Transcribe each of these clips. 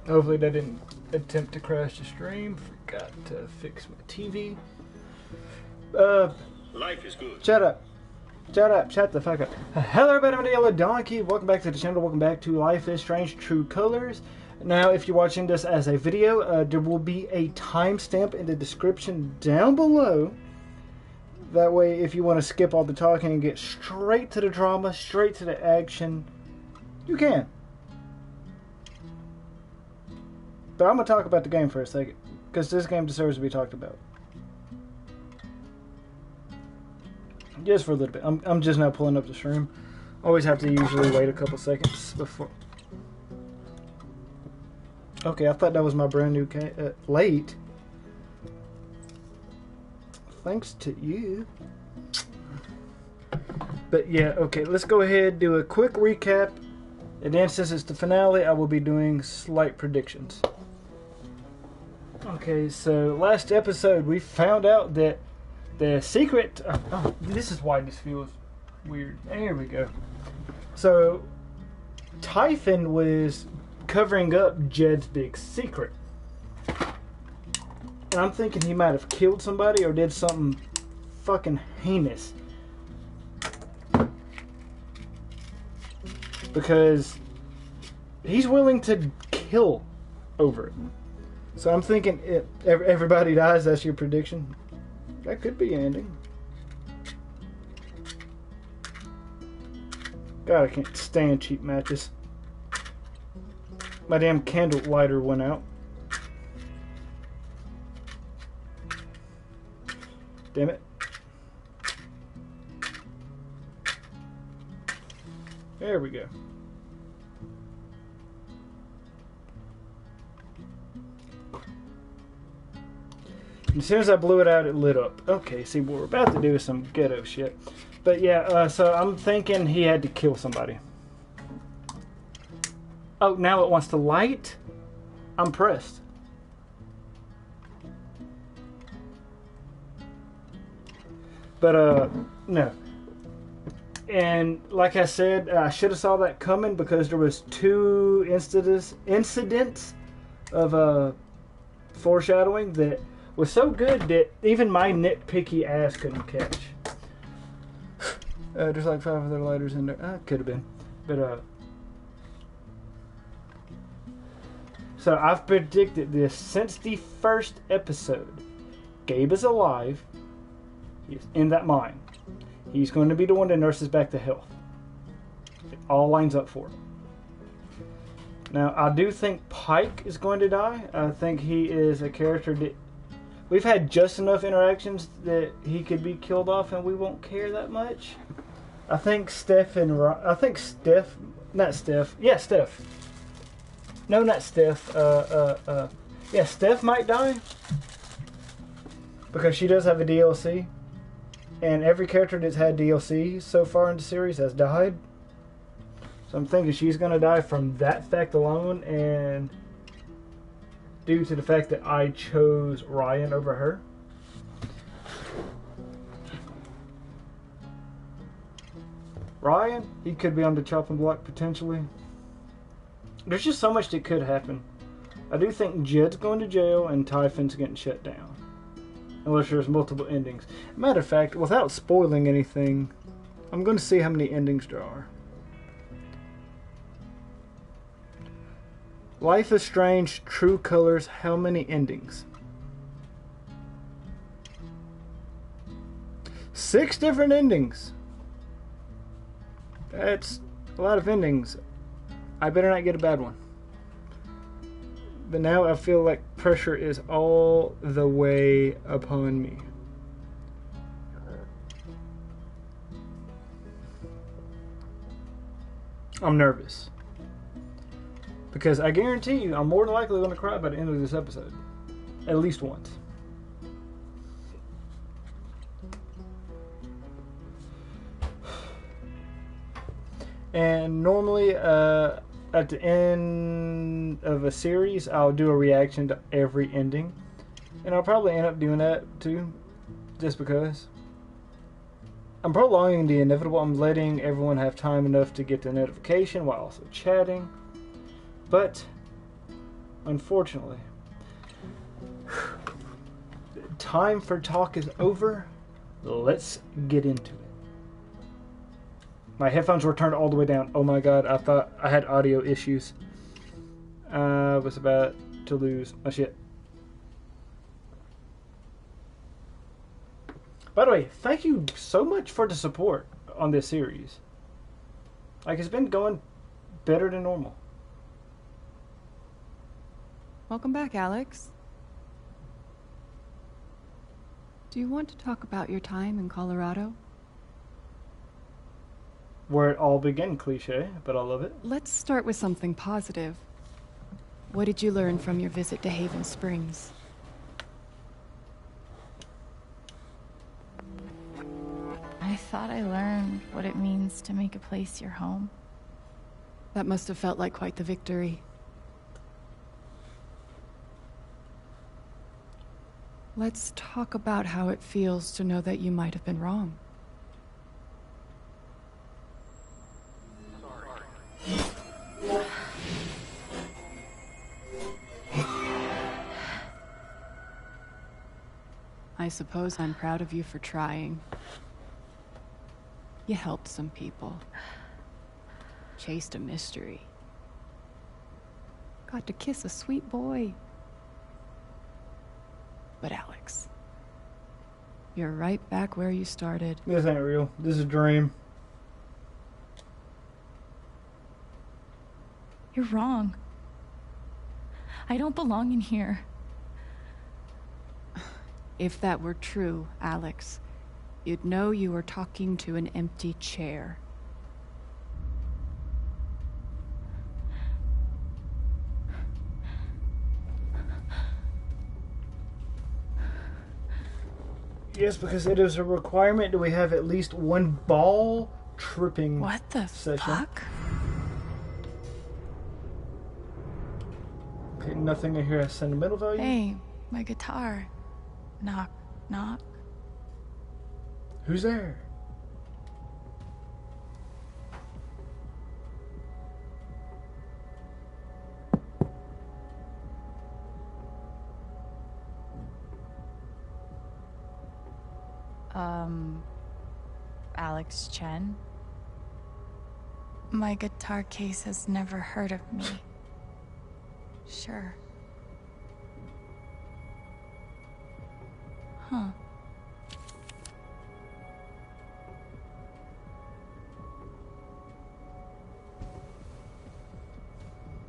Hopefully that didn't attempt to crash the stream. Forgot to fix my TV. Life is good. Shut up. Shut up. Shut the fuck up. Hello everybody, I'm TheYoloDonkey. Welcome back to the channel. Welcome back to Life is Strange True Colors. Now, if you're watching this as a video, there will be a timestamp in the description down below. That way, if you want to skip all the talking and get straight to the drama, straight to the action, you can. But I'm going to talk about the game for a second, because this game deserves to be talked about. Just for a little bit. I'm just now pulling up the stream. Always have to usually wait a couple seconds before. Okay, I thought that was my brand new late. Thanks to you. But yeah, okay, let's go ahead and do a quick recap. And then since it's the finale, I will be doing slight predictions. Okay, so last episode we found out that the secret... Oh, this is why this feels weird. There we go. So, Typhon was covering up Jed's big secret. And I'm thinking he might have killed somebody or did something fucking heinous. Because he's willing to kill over it. So I'm thinking if everybody dies, that's your prediction. That could be an ending. God, I can't stand cheap matches. My damn candle lighter went out. Damn it. There we go. As soon as I blew it out, it lit up. Okay, see, what we're about to do is some ghetto shit. But yeah, so I'm thinking he had to kill somebody. Oh, now it wants to light? I'm pressed. But, no. And like I said, I should have saw that coming because there was two incidents of foreshadowing that was so good that even my nitpicky ass couldn't catch. There's like 5 other lighters in there. Could have been. But, so I've predicted this since the first episode. Gabe is alive. He's in that mine. He's going to be the one that nurses back to health. It all lines up for him. Now, I do think Pike is going to die. I think he is a character that... We've had just enough interactions that he could be killed off and we won't care that much. I think Steph and... I think Steph... Not Steph. Yeah, Steph. No, not Steph. Yeah, Steph might die. Because she does have a DLC. And every character that's had DLC so far in the series has died. So I'm thinking she's going to die from that fact alone. And due to the fact that I chose Ryan over her. Ryan, he could be on the chopping block potentially. There's just so much that could happen. I do think Jed's going to jail and Typhon's getting shut down. Unless there's multiple endings. Matter of fact, without spoiling anything, I'm going to see how many endings there are. Life is Strange, True Colors, how many endings? 6 different endings. That's a lot of endings. I better not get a bad one. But now I feel like pressure is all the way upon me. I'm nervous. Because I guarantee you, I'm more than likely going to cry by the end of this episode. At least once. And normally, at the end of a series, I'll do a reaction to every ending. And I'll probably end up doing that too, just because. I'm prolonging the inevitable. I'm letting everyone have time enough to get the notification while also chatting. But unfortunately, time for talk is over. Let's get into it. My headphones were turned all the way down. Oh my god, I thought I had audio issues. I was about to lose my shit. By the way, thank you so much for the support on this series. Like, it's been going better than normal. Welcome back, Alex. Do you want to talk about your time in Colorado? Where it all began, cliche, but I love it. Let's start with something positive. What did you learn from your visit to Haven Springs? I thought I learned what it means to make a place your home. That must have felt like quite the victory. Let's talk about how it feels to know that you might have been wrong. I suppose I'm proud of you for trying. You helped some people. Chased a mystery. Got to kiss a sweet boy. But Alex, you're right back where you started. This ain't real. This is a dream. You're wrong. I don't belong in here. If that were true, Alex, you'd know you were talking to an empty chair. Yes, because it is a requirement that we have at least one ball tripping What the session. fuck? Okay, nothing in here has sentimental value. Hey, my guitar. Knock, knock. Who's there? Alex Chen? My guitar case has never heard of me. Sure. Huh.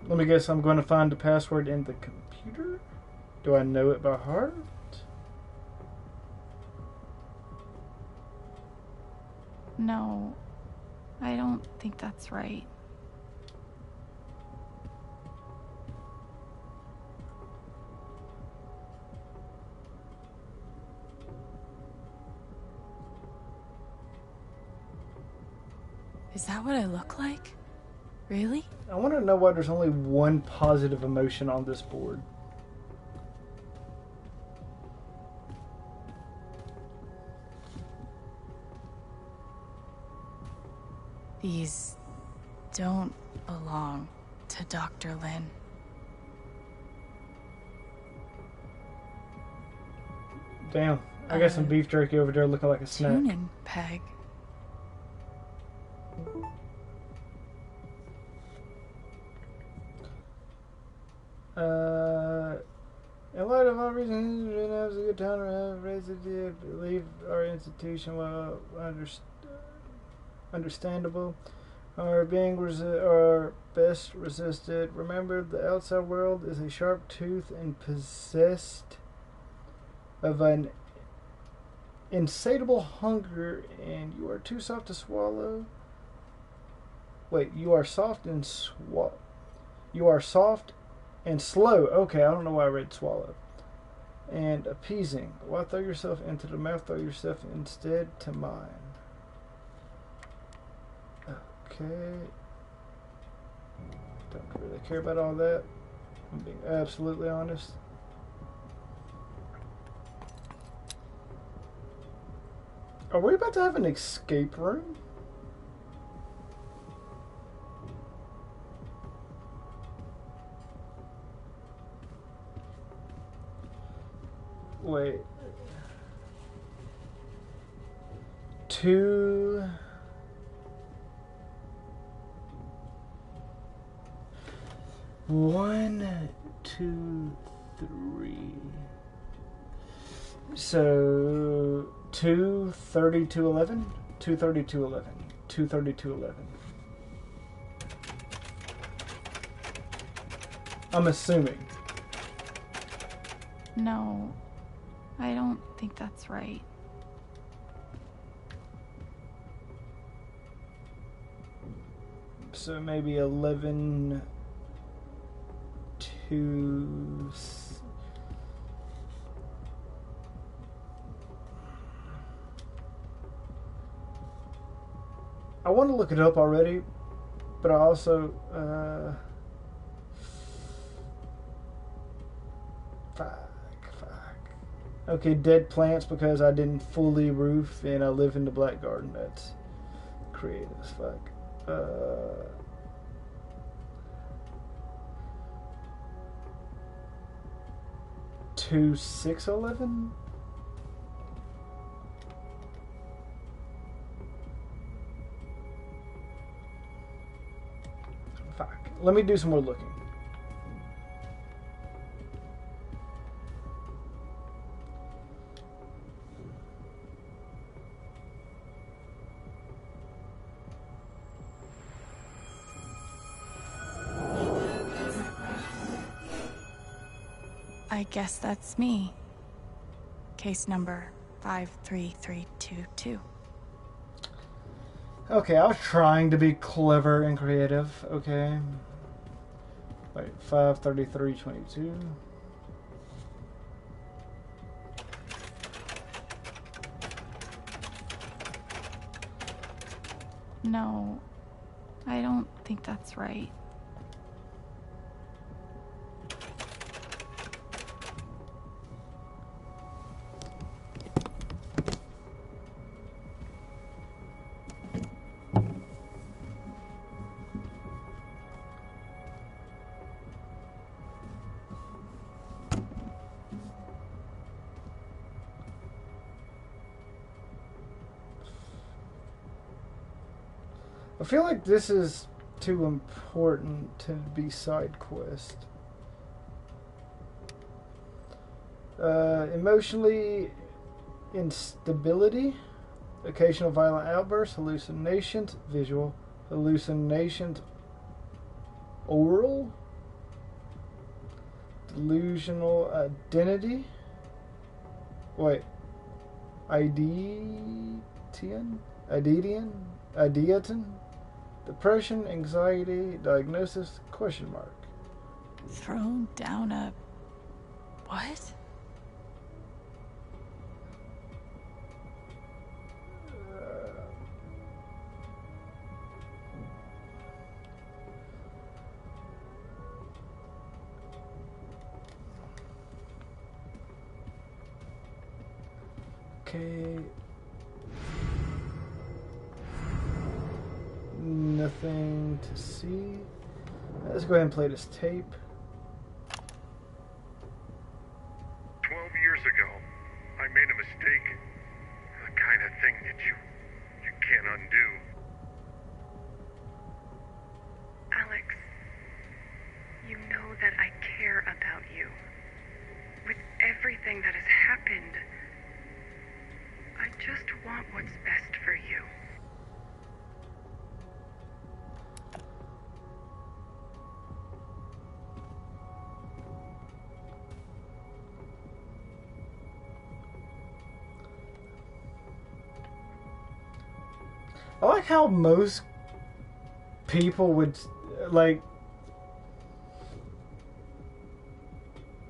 Let me guess, I'm going to find the password in the computer? Do I know it by heart? No, I don't think that's right. Is that what I look like? Really? I want to know why there's only one positive emotion on this board. These don't belong to Dr. Lin. Damn, I got some beef jerky over there looking like a snack. Tune-in peg. In light of all reasons, it was a good time to have raised to leave our institution while understandable. Our being are best resisted. Remember, the outside world is a sharp tooth and possessed of an insatiable hunger, and you are too soft to swallow. Wait, you are soft and You are soft and slow. Okay, I don't know why I read swallow. And appeasing. Why throw yourself into the mouth? Throw yourself instead to mine. Okay. Don't really care about all that. I'm being absolutely honest. Are we about to have an escape room? Wait. 2. 1, 2, 3. So 230 to 11? 230 to 11. 230 to 11. I'm assuming. No, I don't think that's right. So maybe 11 to... I want to look it up already, but I also... fuck. Okay, dead plants because I didn't fully roof and I live in the black garden. That's creative as fuck. 2, 6, 11? Fuck. Let me do some more looking. I guess that's me. Case number 53322. Okay, I was trying to be clever and creative. Okay. Wait, 53322. No, I don't think that's right. I feel like this is too important to be side quest. Emotionally instability, occasional violent outbursts, hallucinations, visual hallucinations, oral, delusional identity. Wait, ideation, depression, anxiety, diagnosis, question mark. Thrown down a... what? Okay. Nothing to see. Let's go ahead and play this tape. 12 years ago, I made a mistake. The kind of thing that you can't undo. Alex, you know that I care about you. With everything that has happened, I just want what's best for you. I like how most people would, like,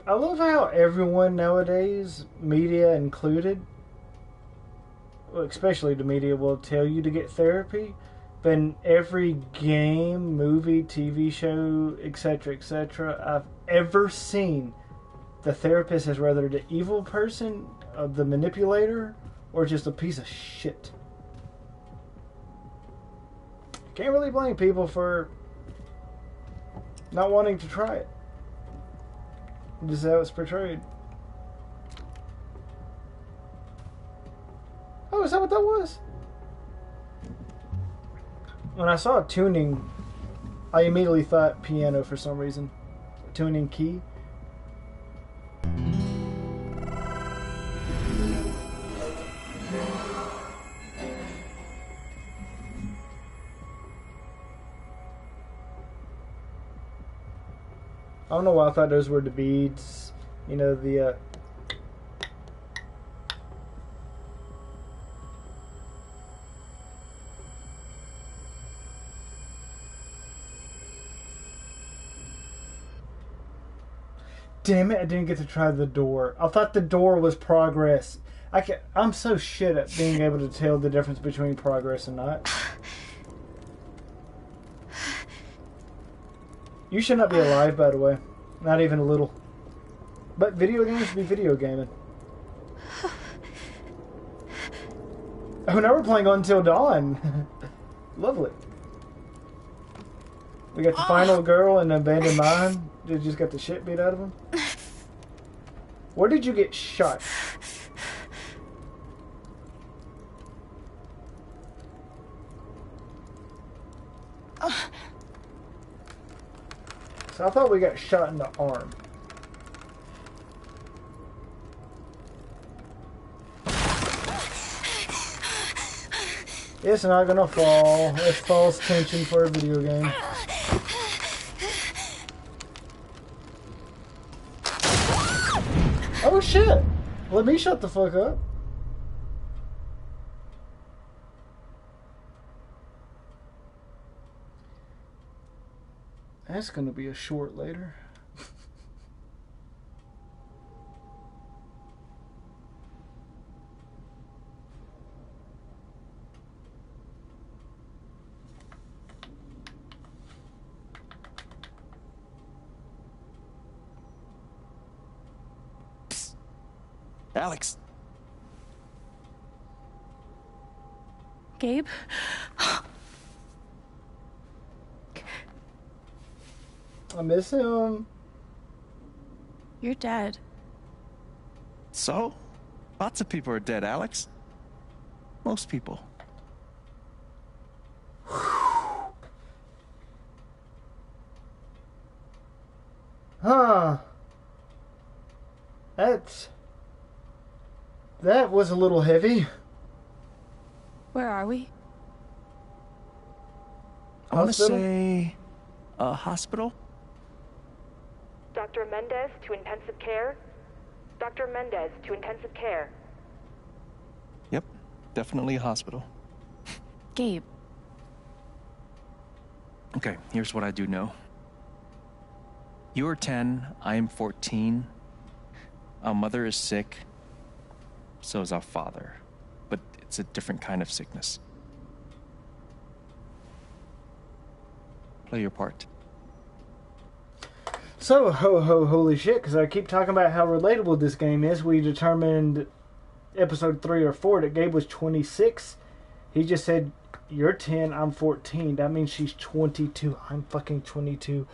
I love how everyone nowadays, media included, well, especially the media, will tell you to get therapy, but in every game, movie, TV show, etc., I've ever seen, the therapist is rather the evil person, the manipulator, or just a piece of shit. Can't really blame people for not wanting to try it. This is how it's portrayed. Oh, is that what that was? When I saw tuning, I immediately thought piano for some reason. Tuning key. I don't know why I thought those were the beads. You know, the damn it, I didn't get to try the door. I thought the door was progress. I'm so shit at being able to tell the difference between progress and not. You should not be alive, by the way. Not even a little. But video games be video gaming. Oh, now we're playing Until Dawn. Lovely. We got the final girl and the abandoned mine. They just got the shit beat out of them. Where did you get shot? So I thought we got shot in the arm. It's not gonna fall. It's false tension for a video game. Oh shit! Let me shut the fuck up. That's gonna be a short later. Alex. Gabe? I miss him. You're dead. So? Lots of people are dead, Alex. Most people. Huh. That was a little heavy. Where are we? I want to Hospital? say a hospital. Dr. Mendez to intensive care. Dr. Mendez to intensive care. Yep, definitely a hospital. Gabe. Okay, here's what I do know. You are 10, I am 14. Our mother is sick. So is our father. But it's a different kind of sickness. Play your part. So, holy shit, because I keep talking about how relatable this game is. We determined episode 3 or 4 that Gabe was 26. He just said, you're 10, I'm 14. That means she's 22. I'm fucking 22.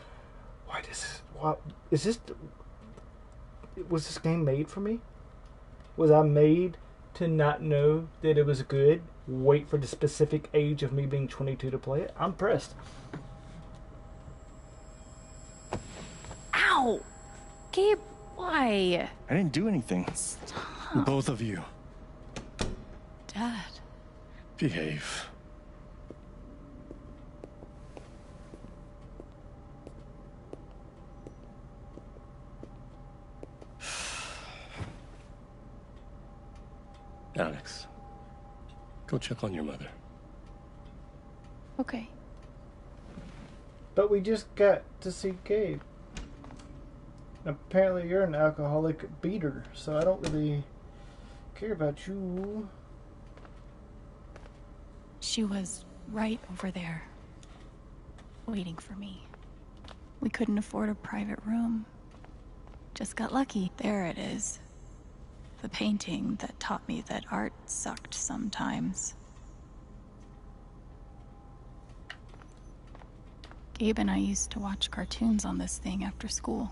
Was this game made for me? Was I made to not know that it was good? Wait for the specific age of me being 22 to play it? I'm pressed. Ow! Gabe, why? I didn't do anything. Stop. Both of you, Dad. behave. Alex, go check on your mother. Okay. But we just got to see Gabe. Apparently you're an alcoholic beater, so I don't really care about you. She was right over there, waiting for me. We couldn't afford a private room. Just got lucky. There it is. The painting that taught me that art sucked sometimes. Gabe and I used to watch cartoons on this thing after school.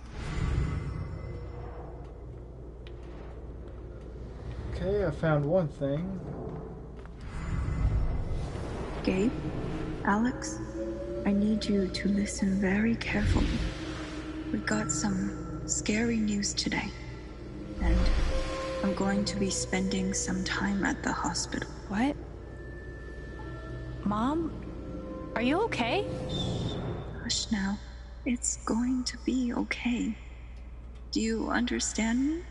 Okay, I found one thing. Gabe, Alex, I need you to listen very carefully. We got some scary news today, and I'm going to be spending some time at the hospital. What? Mom? Are you okay? Hush now. It's going to be okay. Do you understand me?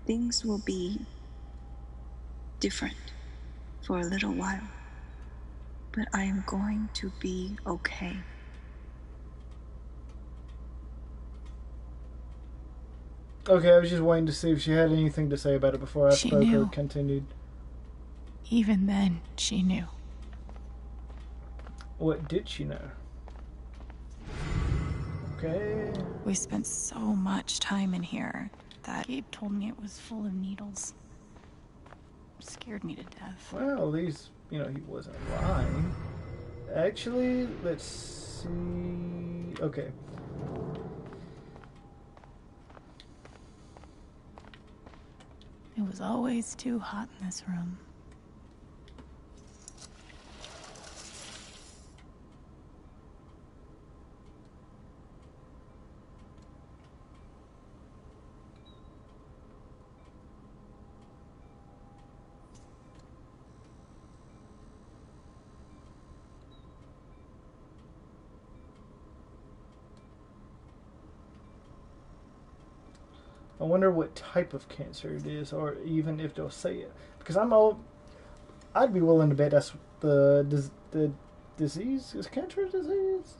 Things will be different for a little while, but I am going to be okay. Okay, I was just waiting to see if she had anything to say about it before I She spoke knew. or continued. Even then, she knew. What did she know? Okay. We spent so much time in here that Gabe told me it was full of needles. Scared me to death. Well, at least, he wasn't lying. Actually, let's see. Okay. It was always too hot in this room. I wonder what type of cancer it is, or even if they'll say it. Because I'd be willing to bet that's the disease. Is cancer a disease?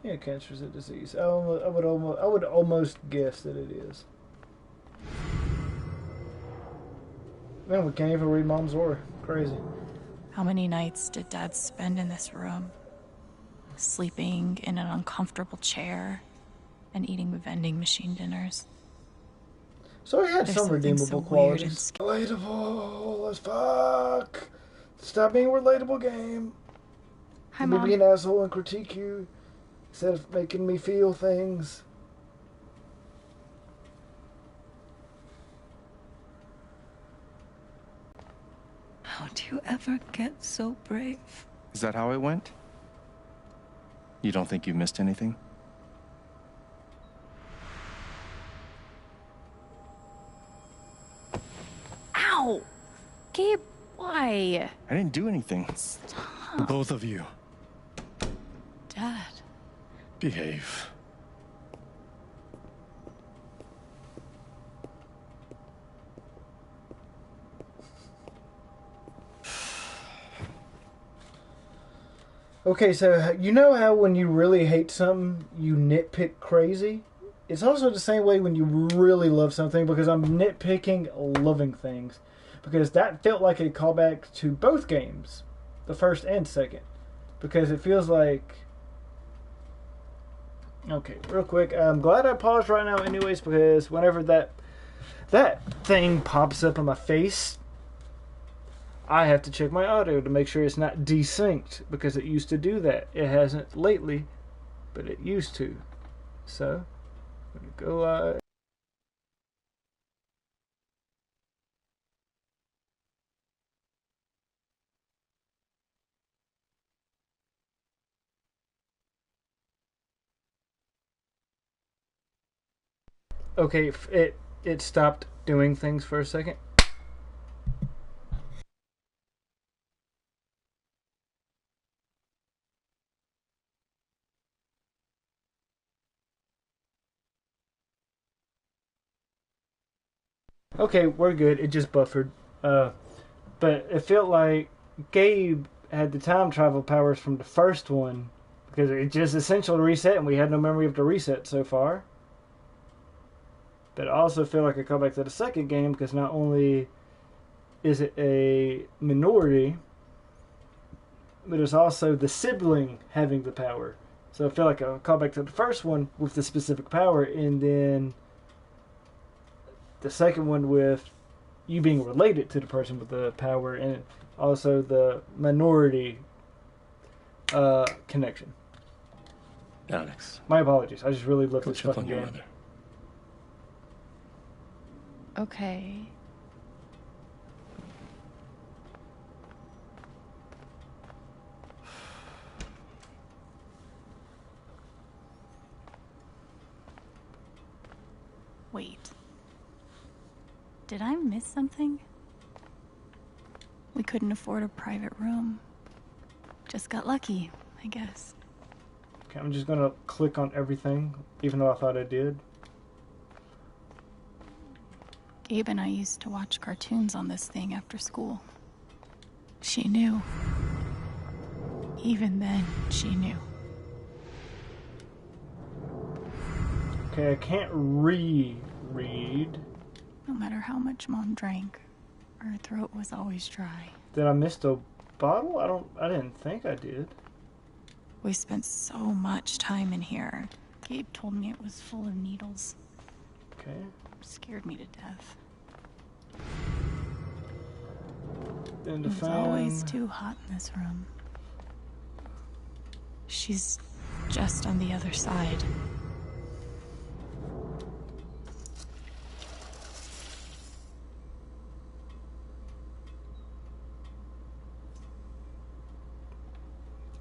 Yeah, cancer is a disease. I would almost guess that it is. Man, we can't even read Mom's aura. Crazy. How many nights did Dad spend in this room? Sleeping in an uncomfortable chair and eating vending machine dinners. So he had There's some something redeemable so weird qualities. and Relatable as fuck. Stop being a relatable game. Hi, Let me Mom. be an asshole and critique you instead of making me feel things. How do you ever get so brave? Is that how it went? You don't think you missed anything? Ow! Gabe, why? I didn't do anything. Both of you, Dad. behave. Okay, so you know how when you really hate something, you nitpick crazy? It's also the same way when you really love something, because I'm nitpicking loving things. Because that felt like a callback to both games, the first and second. Because it feels like... Okay, real quick, I'm glad I paused right now anyways, because whenever that thing pops up in my face, I have to check my audio to make sure it's not desynced, because it used to do that. It hasn't lately, but it used to. So, I'm going to go live. Okay, it stopped doing things for a second. Okay, we're good. It just buffered. But it felt like Gabe had the time travel powers from the first one, because it just essentially reset, and we had no memory of the reset so far. But I also feel like a callback to the second game, because not only is it a minority, but it's also the sibling having the power. So I feel like a callback to the first one with the specific power, and then the second one with you being related to the person with the power, and also the minority connection. Alex, My apologies. I just really love go this check fucking on your game. mother. Okay. Wait. Did I miss something? We couldn't afford a private room. Just got lucky, I guess. Okay, I'm just gonna click on everything, even though I thought I did. Gabe and I used to watch cartoons on this thing after school. She knew. Even then, she knew. Okay, I can't read. No matter how much Mom drank, her throat was always dry. Did I miss the bottle? I didn't think I did. We spent so much time in here. Gabe told me it was full of needles. Okay. Scared me to death. And the It's fan. always too hot in this room. She's just on the other side.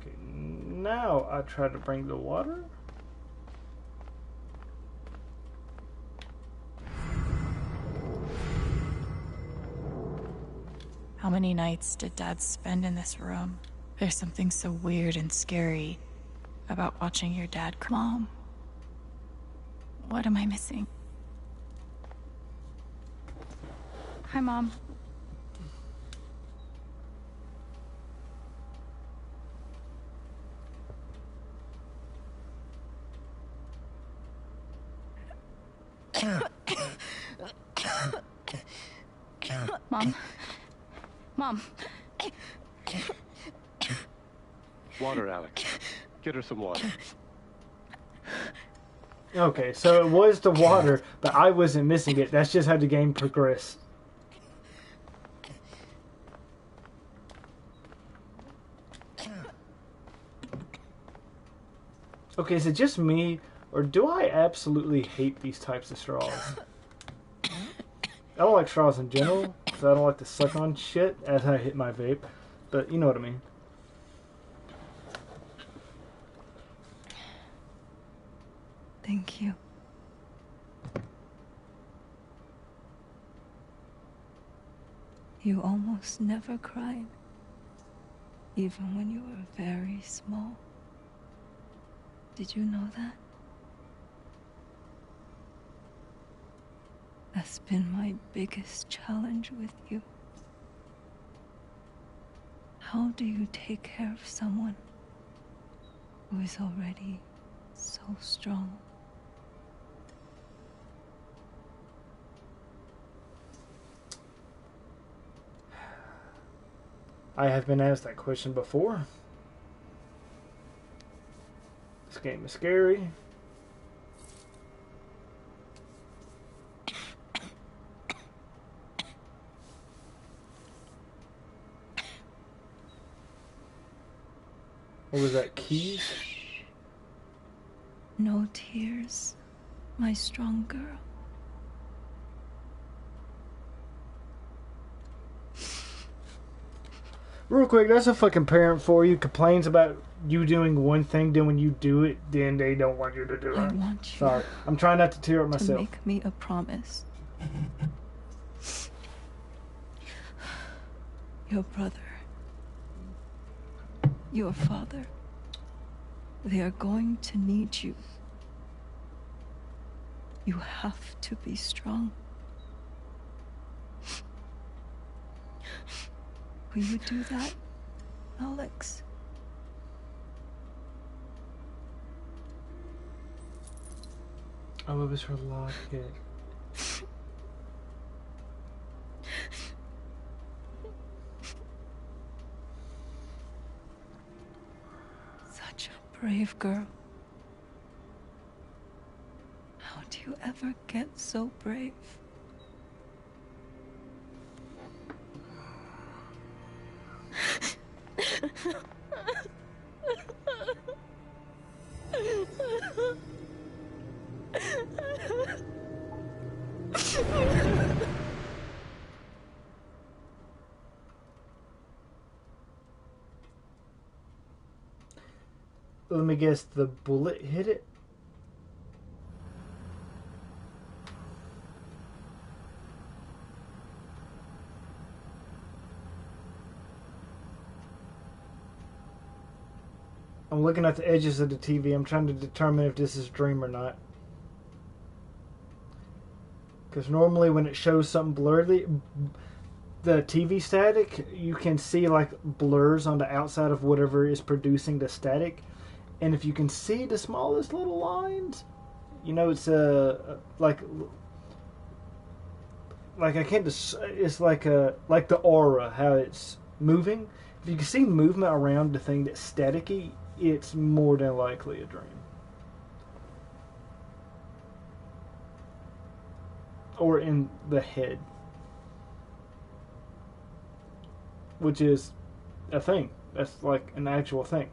Okay, now I try to bring the water. How many nights did Dad spend in this room? There's something so weird and scary about watching your dad cry. Mom, what am I missing? Hi, Mom. Mom. Mom. Water, Alex. Get her some water. Okay, so it was the water, but I wasn't missing it. That's just how the game progressed. Okay, is it just me, or do I absolutely hate these types of straws? I don't like straws in general, so I don't like to suck on shit as I hit my vape, but you know what I mean. Thank you. You almost never cried, even when you were very small. Did you know that? That's been my biggest challenge with you. How do you take care of someone who is already so strong? I have been asked that question before. This game is scary. What was that, keys? No tears, my strong girl. Real quick, that's a fucking parent for you. Complains about you doing one thing, then when you do it, then they don't want you to do it. I want you. Sorry, I'm trying not to tear up to myself. make me a promise. Your brother, your father, they are going to need you. You have to be strong. Will you do that, Alex? Oh, it was her locket. Such a brave girl. How do you ever get so brave? Let me guess, the bullet hit it? I'm looking at the edges of the TV. I'm trying to determine if this is a dream or not. Because normally when it shows something blurry, the TV static, you can see like blurs on the outside of whatever is producing the static. And if you can see the smallest little lines, you know it's like I can't it's like the aura, how it's moving. If you can see movement around the thing that's staticky, it's more than likely a dream. Or in the head. Which is a thing. That's like an actual thing.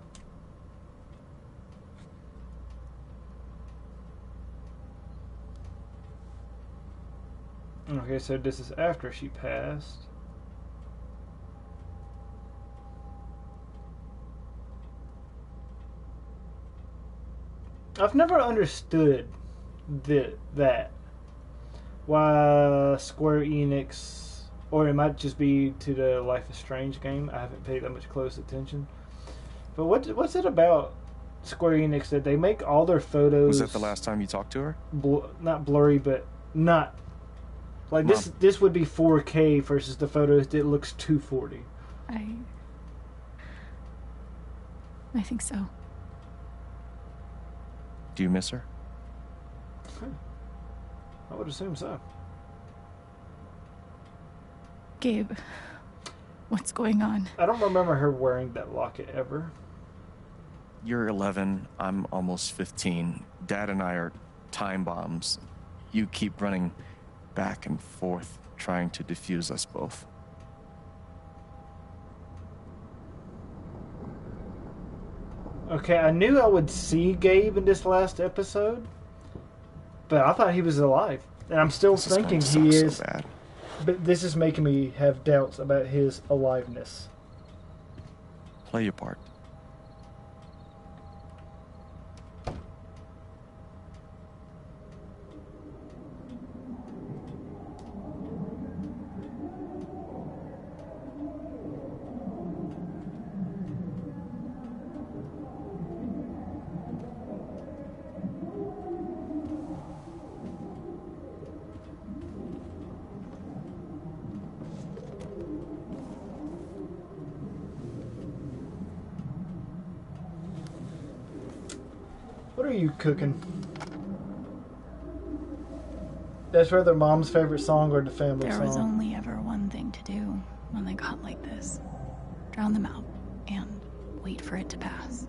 Okay, so this is after she passed. I've never understood that. Why Square Enix, or it might just be to the Life is Strange game. I haven't paid that much close attention. But what's it about Square Enix that they make all their photos? Was that the last time you talked to her? Not blurry, but not like Mom. This would be 4K versus the photos that looks 240. I think so. Do you miss her? I would assume so. Gabe, what's going on? I don't remember her wearing that locket ever. You're 11, I'm almost 15. Dad and I are time bombs. You keep running back and forth, trying to defuse us both. Okay, I knew I would see Gabe in this last episode, but I thought he was alive. And I'm still thinking he is. So bad. But this is making me have doubts about his aliveness. Play your part. What are you cooking? That's rather Mom's favorite song or the family song? There was only ever one thing to do when they got like this. Drown them out and wait for it to pass.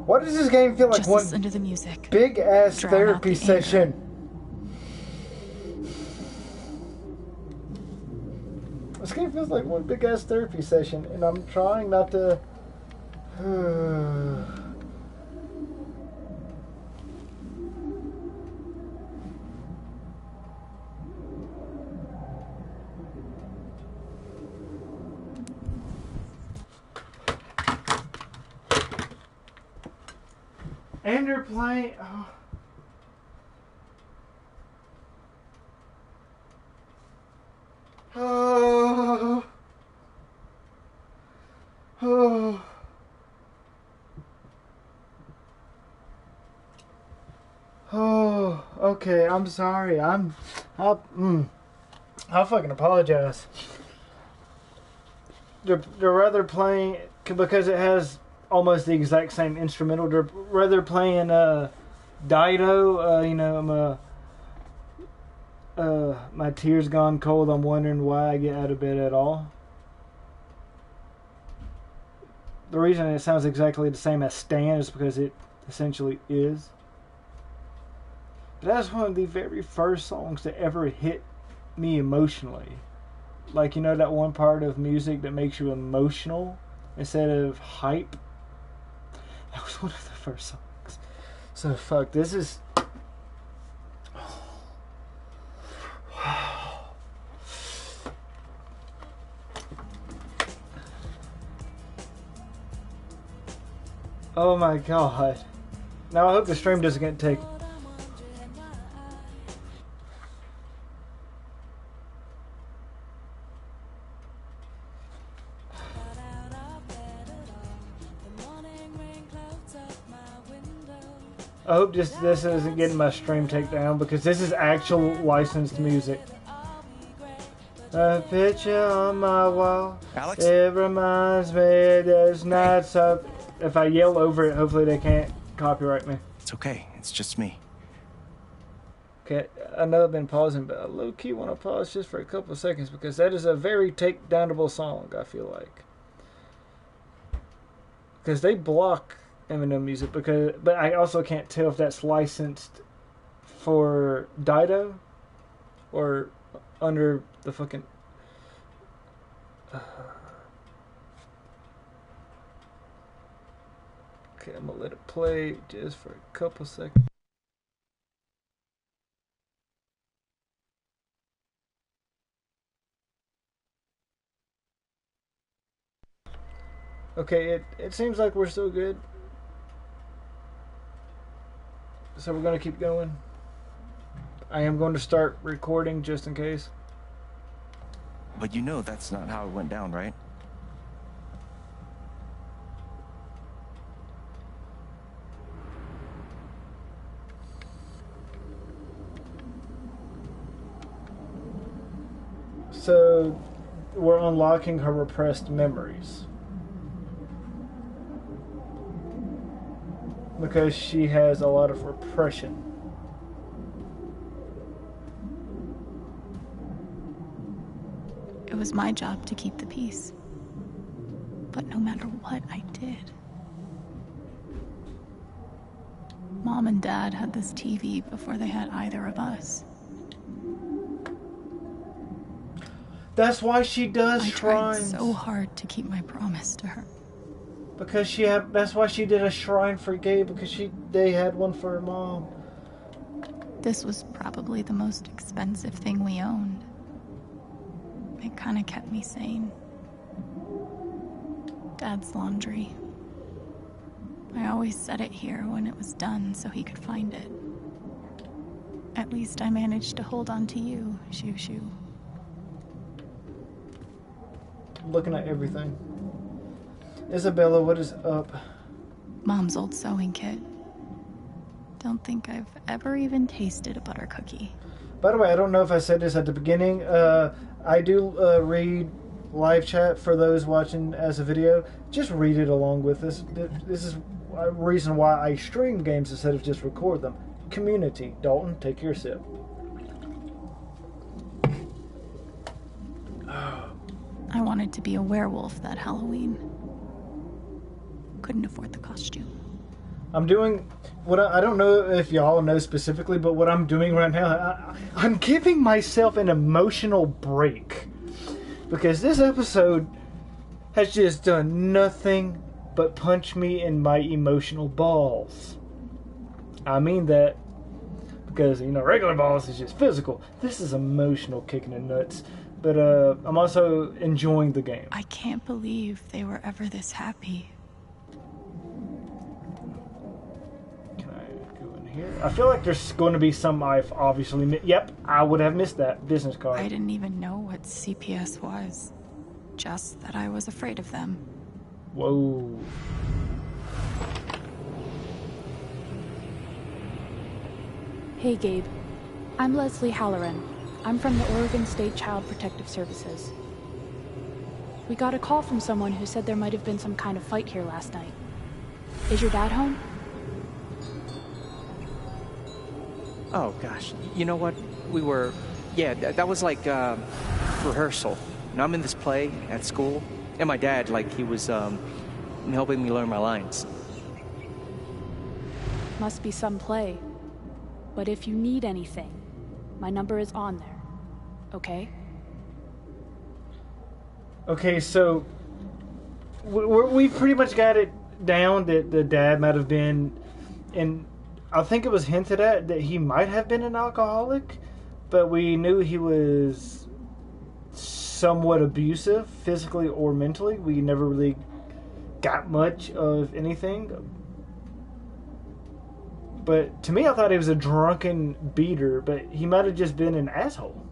Why does this game feel like just one listen to the music. Big ass Drown therapy session? This game feels like one big ass therapy session, and I'm trying not to. And you're playing. Oh. Okay, I'm sorry. I'll fucking apologize. They're rather playing because it has almost the exact same instrumental. They're rather playing Dido. My tears gone cold. I'm wondering why I get out of bed at all. The reason it sounds exactly the same as Stan is because it essentially is. But that's one of the very first songs to ever hit me emotionally. Like, you know that one part of music that makes you emotional instead of hype? That was one of the first songs. So fuck, this is... Oh my god. Now I hope the stream doesn't get taken. I hope this isn't getting my stream taken down because this is actual licensed music. A picture on my wall. Alex? It reminds me there's not so. If I yell over it, hopefully they can't copyright me. It's okay. It's just me. Okay, I know I've been pausing, but I low-key want to pause just for a couple of seconds because that is a very takedownable song, I feel like. Because they block Eminem music, but I also can't tell if that's licensed for Dido or under the fucking... Okay, I'm going to let it play just for a couple seconds. Okay, it seems like we're still good. So we're going to keep going. I am going to start recording just in case. But you know that's not how it went down, right? So we're unlocking her repressed memories. Because she has a lot of repression. It was my job to keep the peace. But no matter what I did. Mom and Dad had this TV before they had either of us. That's why she does shrines. I tried so hard to keep my promise to her. Because that's why she did a shrine for Gabe, because they had one for her mom. This was probably the most expensive thing we owned. It kind of kept me sane. Dad's laundry. I always set it here when it was done so he could find it. At least I managed to hold on to you, Shoo Shoo. Looking at everything. Isabella, what is up? Mom's old sewing kit. Don't think I've ever even tasted a butter cookie. By the way, I don't know if I said this at the beginning. I do read live chat for those watching as a video. Just read it along with this. This is a reason why I stream games instead of just record them. Community. Dalton, take your sip. I wanted to be a werewolf that Halloween. Couldn't afford the costume. I'm doing what I don't know if y'all know specifically, but what I'm doing right now, I'm giving myself an emotional break because this episode has just done nothing but punch me in my emotional balls. I mean that because, you know, regular balls is just physical. This is emotional, kicking the nuts. But I'm also enjoying the game. I can't believe they were ever this happy. Can I go in here? I feel like there's going to be some I've obviously missed. Yep, I would have missed that business card. I didn't even know what CPS was. Just that I was afraid of them. Whoa. Hey, Gabe. I'm Leslie Halloran. I'm from the Oregon State Child Protective Services. We got a call from someone who said there might have been some kind of fight here last night. Is your dad home? Oh, gosh. You know what? We were... Yeah, that was like rehearsal. And I'm in this play at school. And my dad, he was helping me learn my lines. Must be some play. But if you need anything, my number is on there. Okay? Okay, so we pretty much got it down that the dad might have been, and I think it was hinted at that he might have been an alcoholic, but we knew he was somewhat abusive, physically or mentally. We never really got much of anything. But to me, I thought he was a drunken beater, but he might have just been an asshole.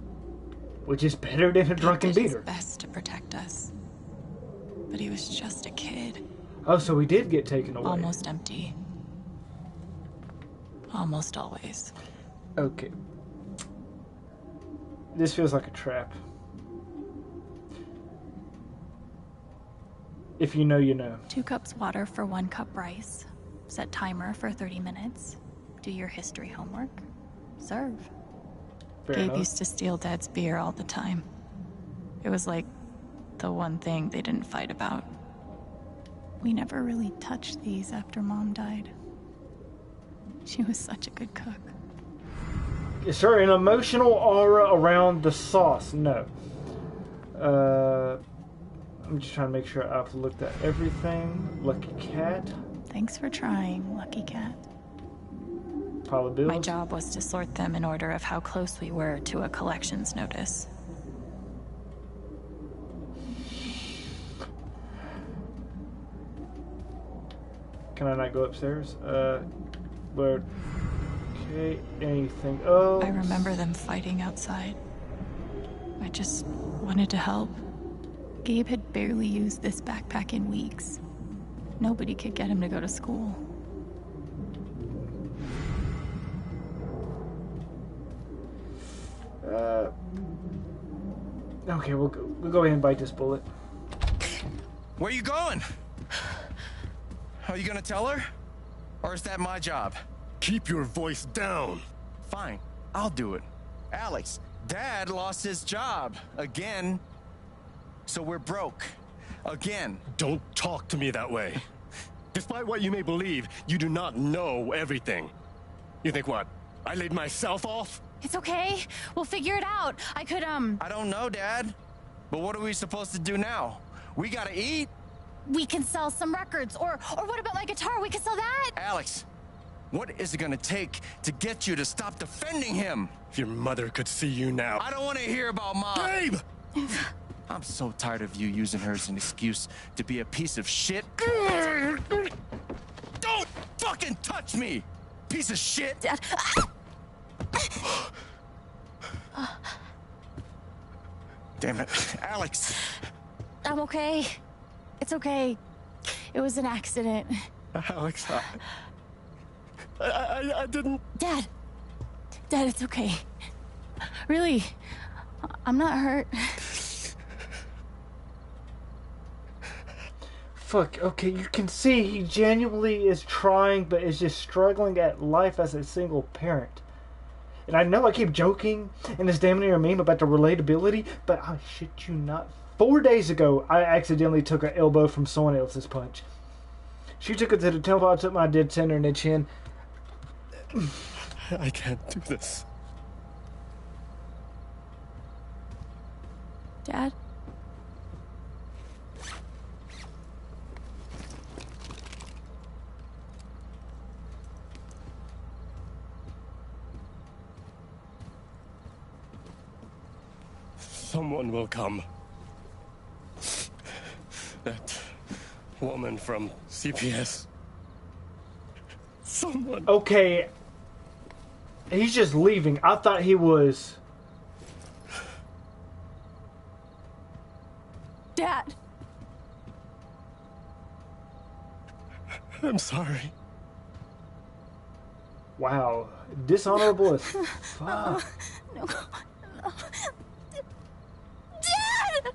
Which is better than a drunken He did his beater. best to protect us. But he was just a kid. Oh, so he did get taken away. Almost empty. Almost always. Okay. This feels like a trap. If you know, you know. 2 cups water for 1 cup rice. Set timer for 30 minutes. Do your history homework. Serve. Fair Gabe enough. used to steal Dad's beer all the time. It was like the one thing they didn't fight about. We never really touched these after Mom died. She was such a good cook. Is there an emotional aura around the sauce? No. I'm just trying to make sure I've looked at everything. Lucky cat. Thanks for trying, Lucky Cat. Pile bills. My job was to sort them in order of how close we were to a collections notice. Can I not go upstairs? Where? Okay, anything else? I remember them fighting outside. I just wanted to help. Gabe had barely used this backpack in weeks. Nobody could get him to go to school. Okay, we'll go ahead and bite this bullet. Where you going? Are you gonna tell her? Or is that my job? Keep your voice down. Fine, I'll do it. Alex, Dad lost his job. Again. So we're broke. Again. Don't talk to me that way. Despite what you may believe, you do not know everything. You think what? I laid myself off? It's okay. We'll figure it out. I could, I don't know, Dad. But what are we supposed to do now? We gotta eat. we can sell some records. Or what about my guitar? We could sell that. Alex, what is it gonna take to get you to stop defending him? If your mother could see you now. I don't want to hear about Mom. Gabe! I'm so tired of you using her as an excuse to be a piece of shit. Don't fucking touch me, piece of shit. Dad. Damn it, Alex. I'm okay. It's okay. It was an accident. Alex, I didn't... Dad, it's okay. Really, I'm not hurt. Fuck, okay, you can see he genuinely is trying, but is just struggling at life as a single parent. And I know I keep joking in this damn near meme about the relatability, but I shit you not. 4 days ago, I accidentally took an elbow from someone else's punch. She took it to the temple, I took my dead center in the chin. I can't do this. Dad? Someone will come. That woman from CPS. Someone. Okay. He's just leaving. I thought he was... Dad! I'm sorry. Wow. Dishonorable as fuck. No. Dad!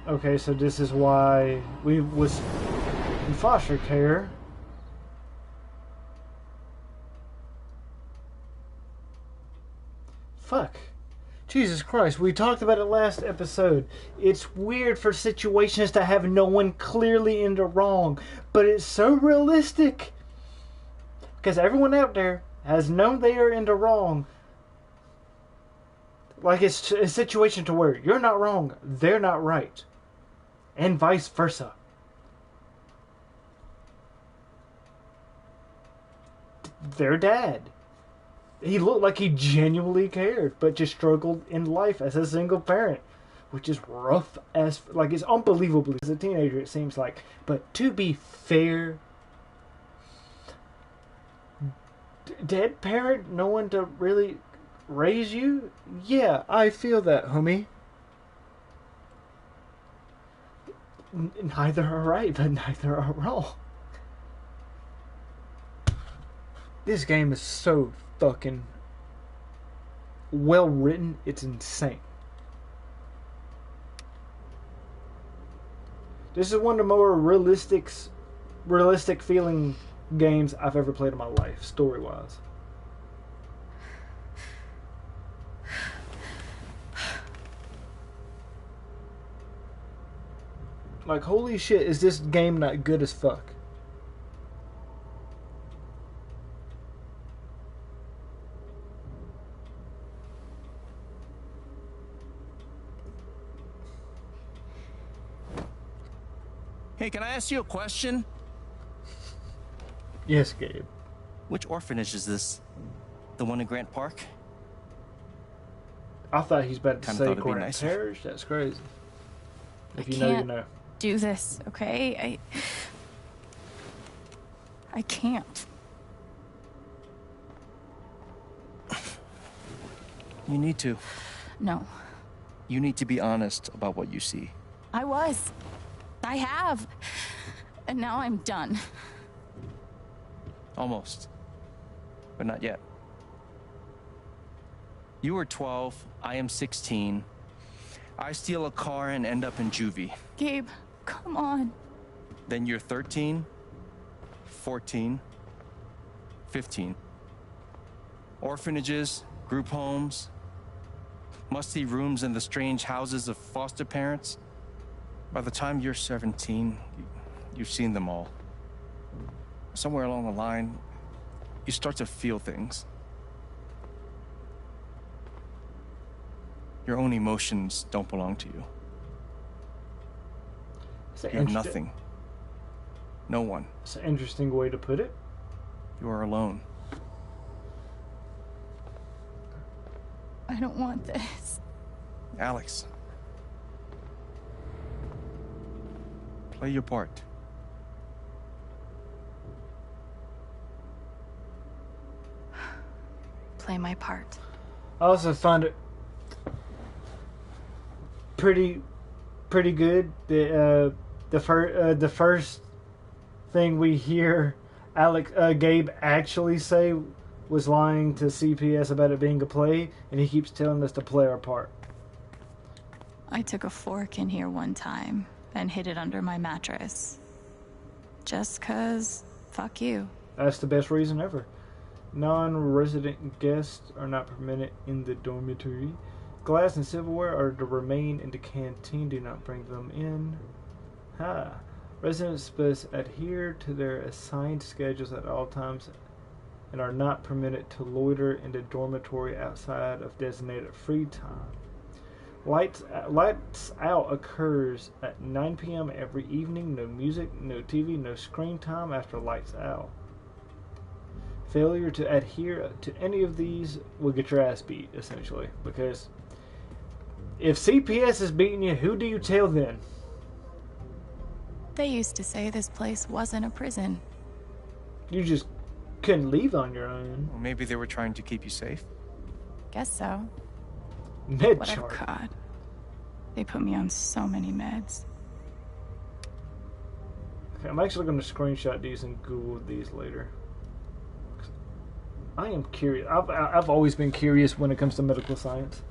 Okay, so this is why we was in foster care. Fuck. Jesus Christ, we talked about it last episode. It's weird for situations to have no one clearly in the wrong, but it's so realistic. Because everyone out there has known they are in the wrong. Like it's a situation to where you're not wrong, they're not right. And vice versa. Their dad. He looked like he genuinely cared, but just struggled in life as a single parent, which is rough as, like, it's unbelievable as a teenager, it seems like. But to be fair, dead parent, no one to really raise you? Yeah, I feel that, homie. Neither are right, but neither are wrong. This game is so fucking well written, it's insane. This is one of the more realistic feeling games I've ever played in my life, story wise. Like, holy shit, is this game not good as fuck? Hey, can I ask you a question? Yes, Gabe. Which orphanage is this? The one in Grant Park? I thought he's about to Kinda say thought it'd be Grant nicer. Parish. That's crazy. If I you know, you can't know. do this, okay? I can't. You need to. No. You need to be honest about what you see. I was. I have. And now I'm done. Almost. But not yet. You were 12, I am 16. I steal a car and end up in juvie. Gabe, come on. Then you're 13, 14, 15. Orphanages, group homes, musty rooms in the strange houses of foster parents. By the time you're 17, you've seen them all. Somewhere along the line, you start to feel things. Your own emotions don't belong to you. You have nothing. No one. It's an interesting way to put it. You are alone. I don't want this. Alex. Play your part. Play my part. I also find it pretty good. The first thing we hear Gabe actually say was lying to CPS about it being a play, and he keeps telling us to play our part. I took a fork in here one time and hid it under my mattress. Just 'cause, fuck you. That's the best reason ever. Non-resident guests are not permitted in the dormitory. Glass and silverware are to remain in the canteen. Do not bring them in. Residents must adhere to their assigned schedules at all times and are not permitted to loiter in the dormitory outside of designated free time. Lights out occurs at 9 p.m. every evening. No music, no TV, no screen time after lights out. Failure to adhere to any of these will get your ass beat, essentially. Because if CPS is beating you, who do you tell then? They used to say this place wasn't a prison. You just couldn't leave on your own. Or maybe they were trying to keep you safe. Guess so. Med Whatever. chart. God. They put me on so many meds. Okay, I'm actually going to screenshot these and Google these later. I am curious. I've always been curious when it comes to medical science.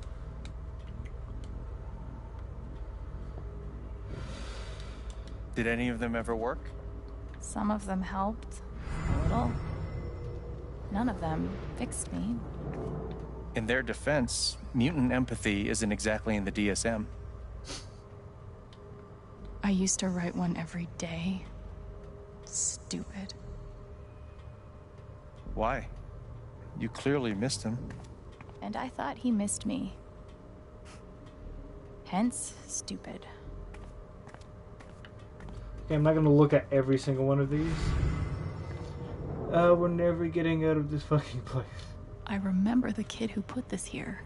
Did any of them ever work? Some of them helped. A little. None of them fixed me. In their defense, mutant empathy isn't exactly in the DSM. I used to write one every day. Stupid. Why? You clearly missed him. And I thought he missed me. Hence, stupid. Okay, I'm not going to look at every single one of these. We're never getting out of this fucking place. I remember the kid who put this here.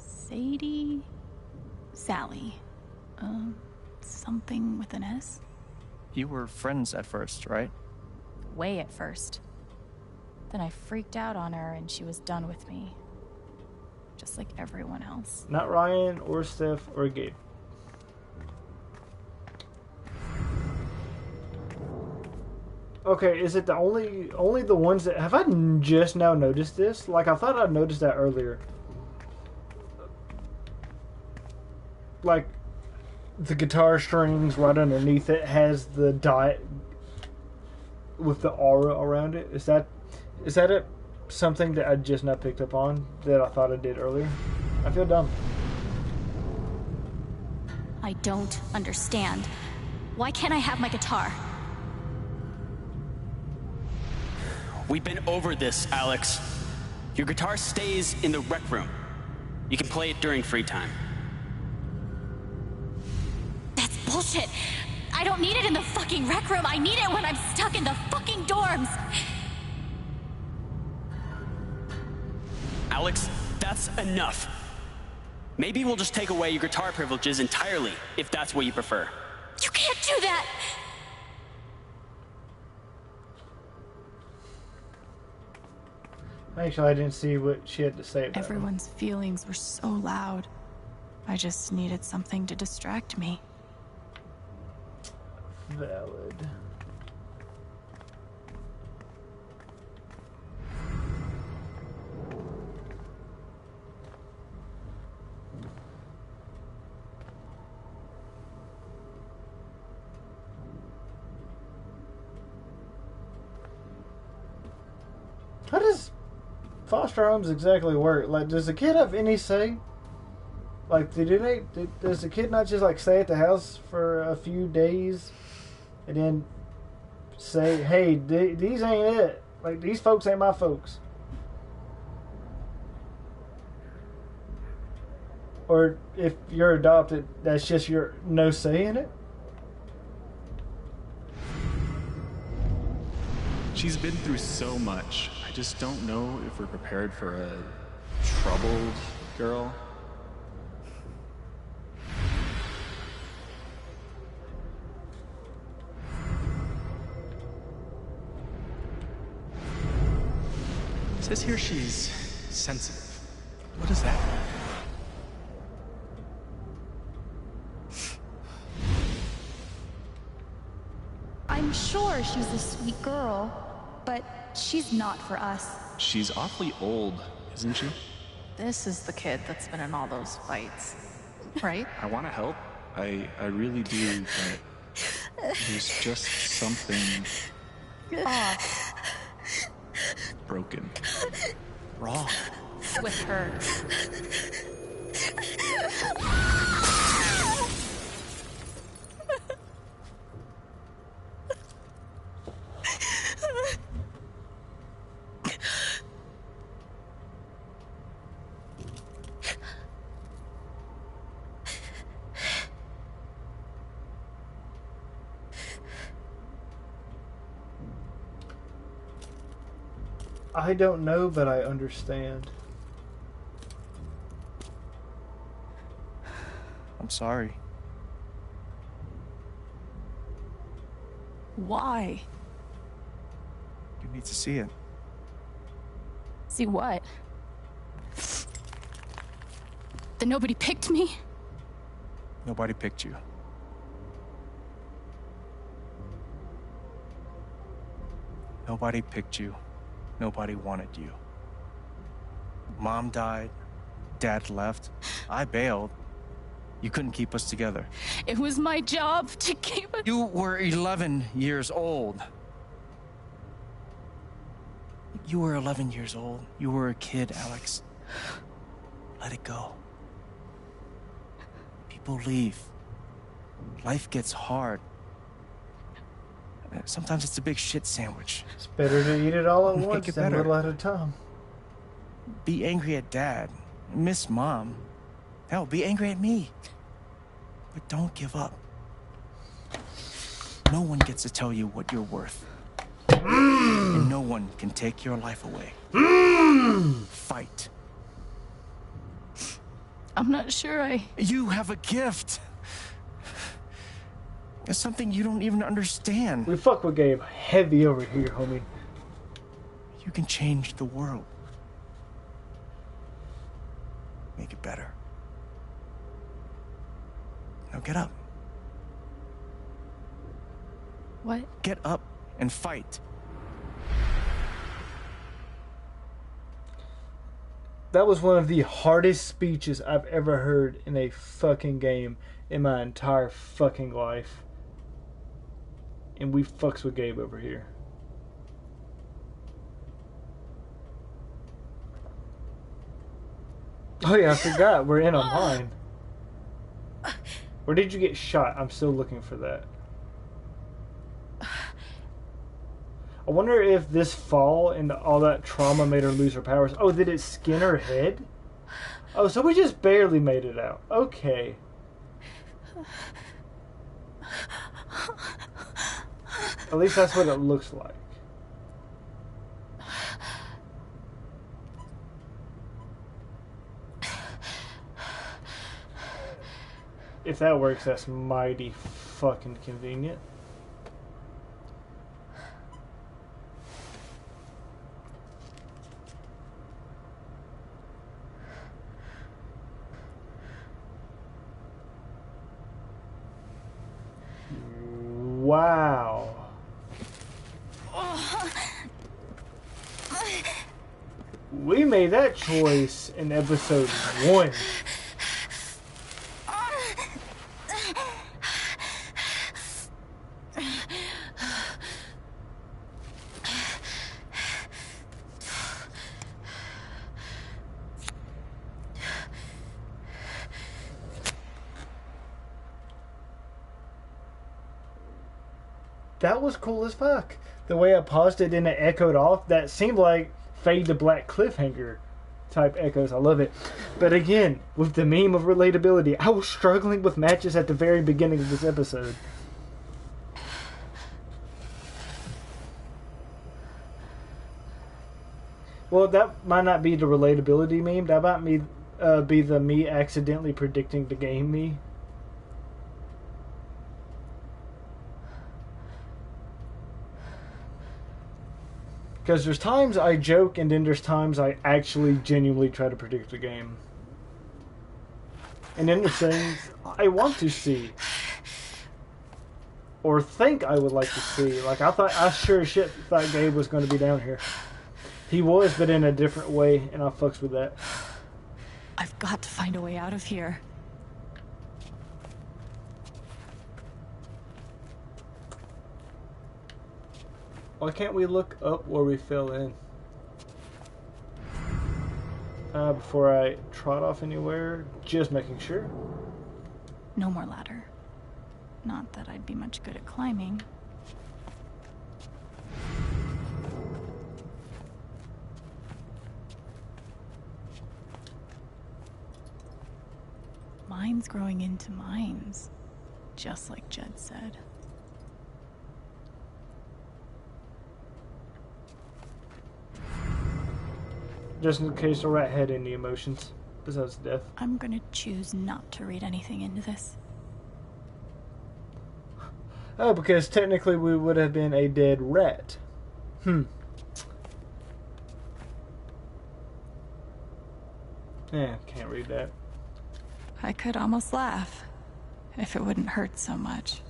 Sally. Something with an S? You were friends at first, right? Way at first. Then I freaked out on her and she was done with me. Just like everyone else. Not Ryan or Steph or Gabe. Okay, is it the only the ones that... Have I just now noticed this? Like, I thought I noticed that earlier. Like, the guitar strings right underneath it has the dot with the aura around it. Is that something that I just not picked up on that I thought I did earlier? I feel dumb. I don't understand. Why can't I have my guitar? We've been over this, Alex. Your guitar stays in the rec room. You can play it during free time. That's bullshit. I don't need it in the fucking rec room. I need it when I'm stuck in the fucking dorms. Alex, that's enough. Maybe we'll just take away your guitar privileges entirely, if that's what you prefer. You can't do that! Actually, I didn't see what she had to say about Everyone's feelings were so loud. I just needed something to distract me. Valid. How does foster homes exactly work? Like, does the kid have any say? Like, does the kid not just like stay at the house for a few days and then say, "Hey, these ain't it. Like, these folks ain't my folks." Or if you're adopted, that's just your no say in it? She's been through so much. I just don't know if we're prepared for a troubled girl. It says here she's sensitive. What does that mean? I'm sure she's a sweet girl, but she's not for us. She's awfully old, isn't she? This is the kid that's been in all those fights, right? I want to help. I really do, but there's just something Off broken. Wrong. With her. I don't know, but I understand. I'm sorry. Why? You need to see it. See what? That nobody picked me? Nobody picked you. Nobody picked you. Nobody wanted you. Mom died. Dad left. I bailed. You couldn't keep us together. It was my job to keep it. You were 11 years old. You were 11 years old. You were a kid, Alex. Let it go. People leave. Life gets hard. Sometimes it's a big shit sandwich. It's better to eat it all at Make once it than better. little at a time. Be angry at Dad. Miss Mom. Hell, be angry at me. But don't give up. No one gets to tell you what you're worth. And no one can take your life away. Fight. I'm not sure You have a gift. It's something you don't even understand. We fuck with Gabe heavy over here, homie. You can change the world. Make it better. Now get up. What? Get up and fight. That was one of the hardest speeches I've ever heard in a fucking game in my entire fucking life. And we fucks with Gabe over here. Oh yeah, I forgot. We're in a mine. Where did you get shot? I'm still looking for that. I wonder if this fall and all that trauma made her lose her powers. Oh, did it skin her head? Oh, so we just barely made it out. Okay. At least that's what it looks like. If that works, that's mighty fucking convenient. Wow. We made that choice in episode 1. That was cool as fuck. The way I paused it and it echoed off, that seemed like fade to black cliffhanger type echoes. I love it. But again, with the meme of relatability, I was struggling with matches at the very beginning of this episode. Well, that might not be the relatability meme. That might be the me accidentally predicting the game me. Because there's times I joke and then there's times I actually genuinely try to predict the game. And then there's things I want to see. Or think I would like to see. Like I sure as shit thought Gabe was going to be down here. He was, but in a different way, and I fucks with that. I've got to find a way out of here. Why can't we look up where we fell in? Before I trot off anywhere, just making sure. No more ladder. Not that I'd be much good at climbing. Mines growing into mines, just like Jed said. Just in case the rat had any emotions besides death. I'm gonna choose not to read anything into this. Oh, because technically we would have been a dead rat. Yeah, can't read that. I could almost laugh, if it wouldn't hurt so much.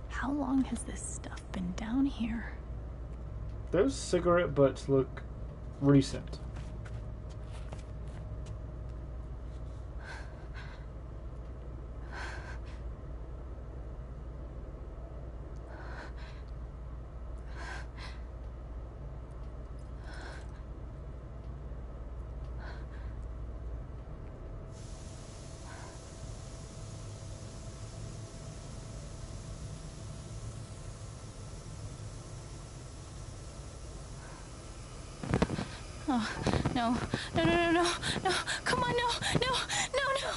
How long has this stuff been down here? Those cigarette butts look recent. Oh, no. No, no, no, no. No. Come on, no. No. No, no.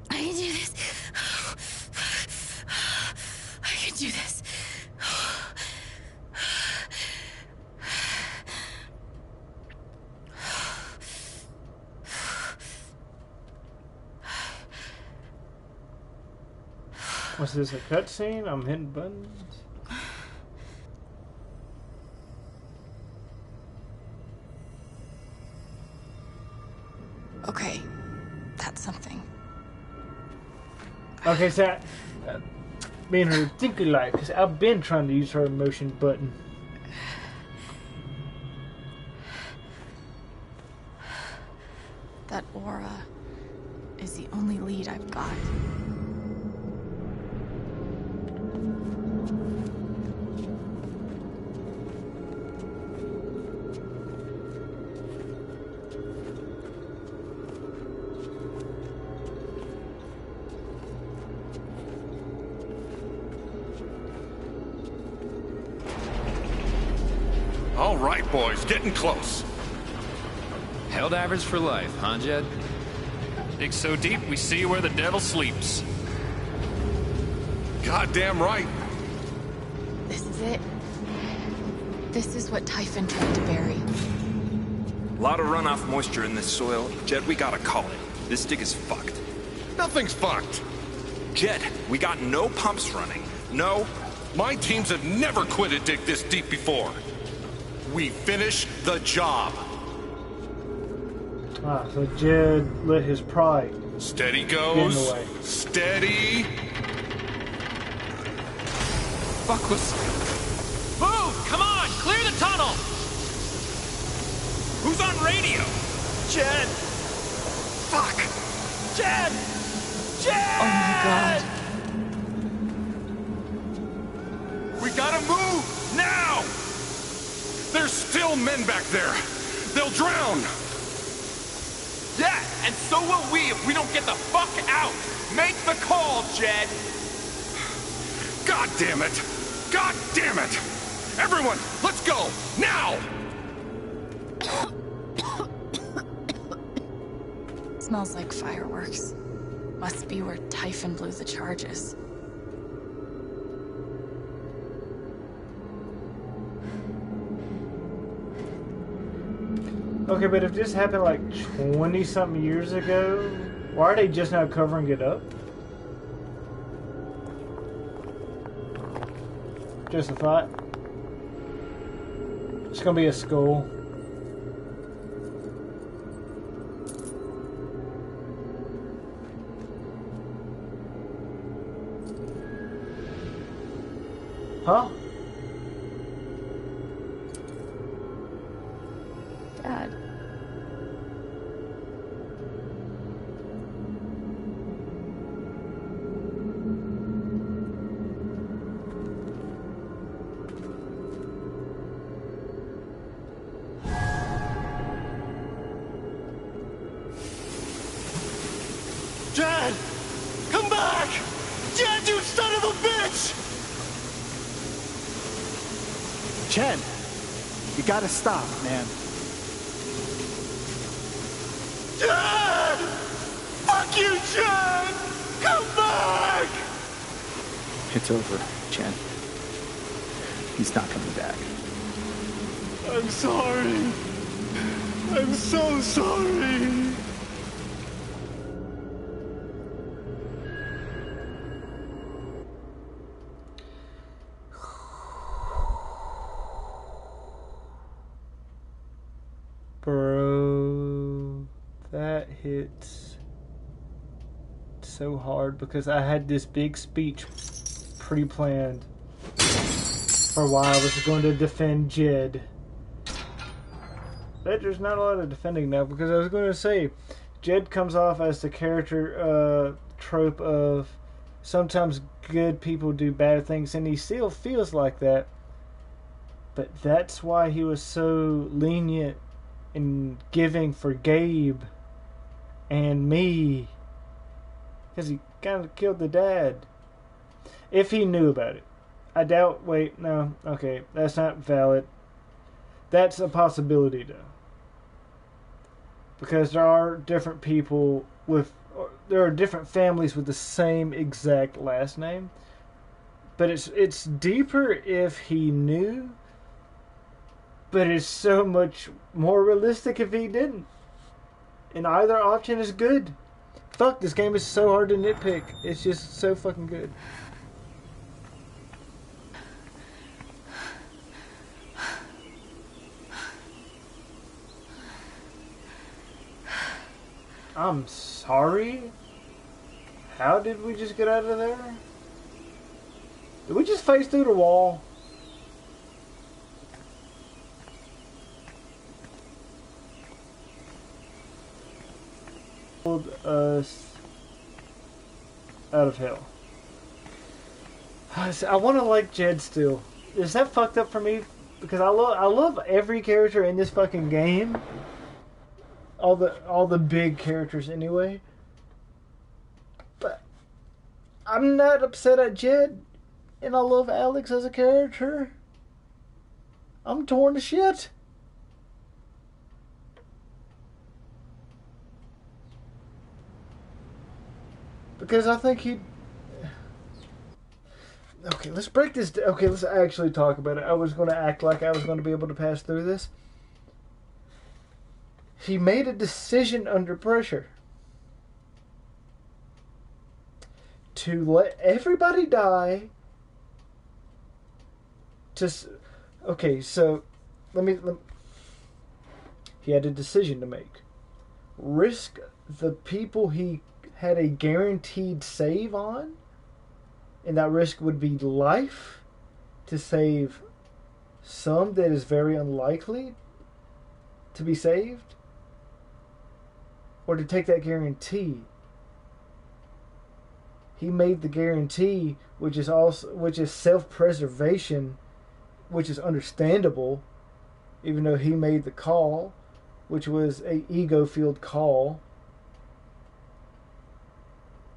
I can do this. I can do this. Was this a cutscene? I'm hitting buttons. Okay, that's something. Okay, so me and her think alike, because I've been trying to use her motion button. That aura is the only lead I've got. All right, boys, getting close. Helldivers for life, huh, Jed? Dig so deep, we see where the devil sleeps. Goddamn right. This is it. This is what Typhon tried to bury. A lot of runoff moisture in this soil. Jed, we gotta call it. This dig is fucked. Nothing's fucked. Jed, we got no pumps running. No. My teams have never quit a dig this deep before. We finish the job. Ah, so Jed let his pride Steady get in the goes. way. Steady. Fuckless. Move! Come on! Clear the tunnel! Who's on radio? Jed! Fuck! Jed! Jed! Oh my god. We gotta move now. There's still men back there. They'll drown. Yeah, and so will we if we don't get the fuck out! Make the call, Jed! God damn it! God damn it! Everyone, let's go! Now! Smells like fireworks. Must be where Typhon blew the charges. Okay, but if this happened like 20-something years ago, why are they just now covering it up? Just a thought. It's gonna be a skull. Huh? Dad. Jed! Come back! Jed, you son of a bitch! Chen, you gotta stop, man. Jed! Fuck you, Jed! Come back! It's over, Chen. He's not coming back. I'm sorry. I'm so sorry. Bro, that hits so hard because I had this big speech pre-planned for why I was going to defend Jed. But there's not a lot of defending now because I was going to say Jed comes off as the character trope of sometimes good people do bad things, and he still feels like that. But that's why he was so lenient in giving for Gabe and me Because he kind of killed the dad. If he knew about it. I doubt... Wait, no. Okay, that's not valid. That's a possibility, though. Because there are different people with... There are different families with the same exact last name. But it's deeper if he knew. But it's so much more realistic if he didn't. And either option is good. Fuck, this game is so hard to nitpick. It's just so fucking good. I'm sorry? How did we just get out of there? Did we just face through the wall? Us out of hell. I want to like Jed still. Is that fucked up for me? Because I love every character in this fucking game. All the big characters anyway. But I'm not upset at Jed, and I love Alex as a character. I'm torn to shit. Because I think he... Okay, let's break this... Okay, let's actually talk about it. I was going to act like I was going to be able to pass through this. He made a decision under pressure. To let everybody die. Okay, so... He had a decision to make. Risk the people he had a guaranteed save on, and that risk would be life, to save some that is very unlikely to be saved, or to take that guarantee. He made the guarantee, which is self-preservation, which is understandable, even though he made the call, which was a ego-filled call.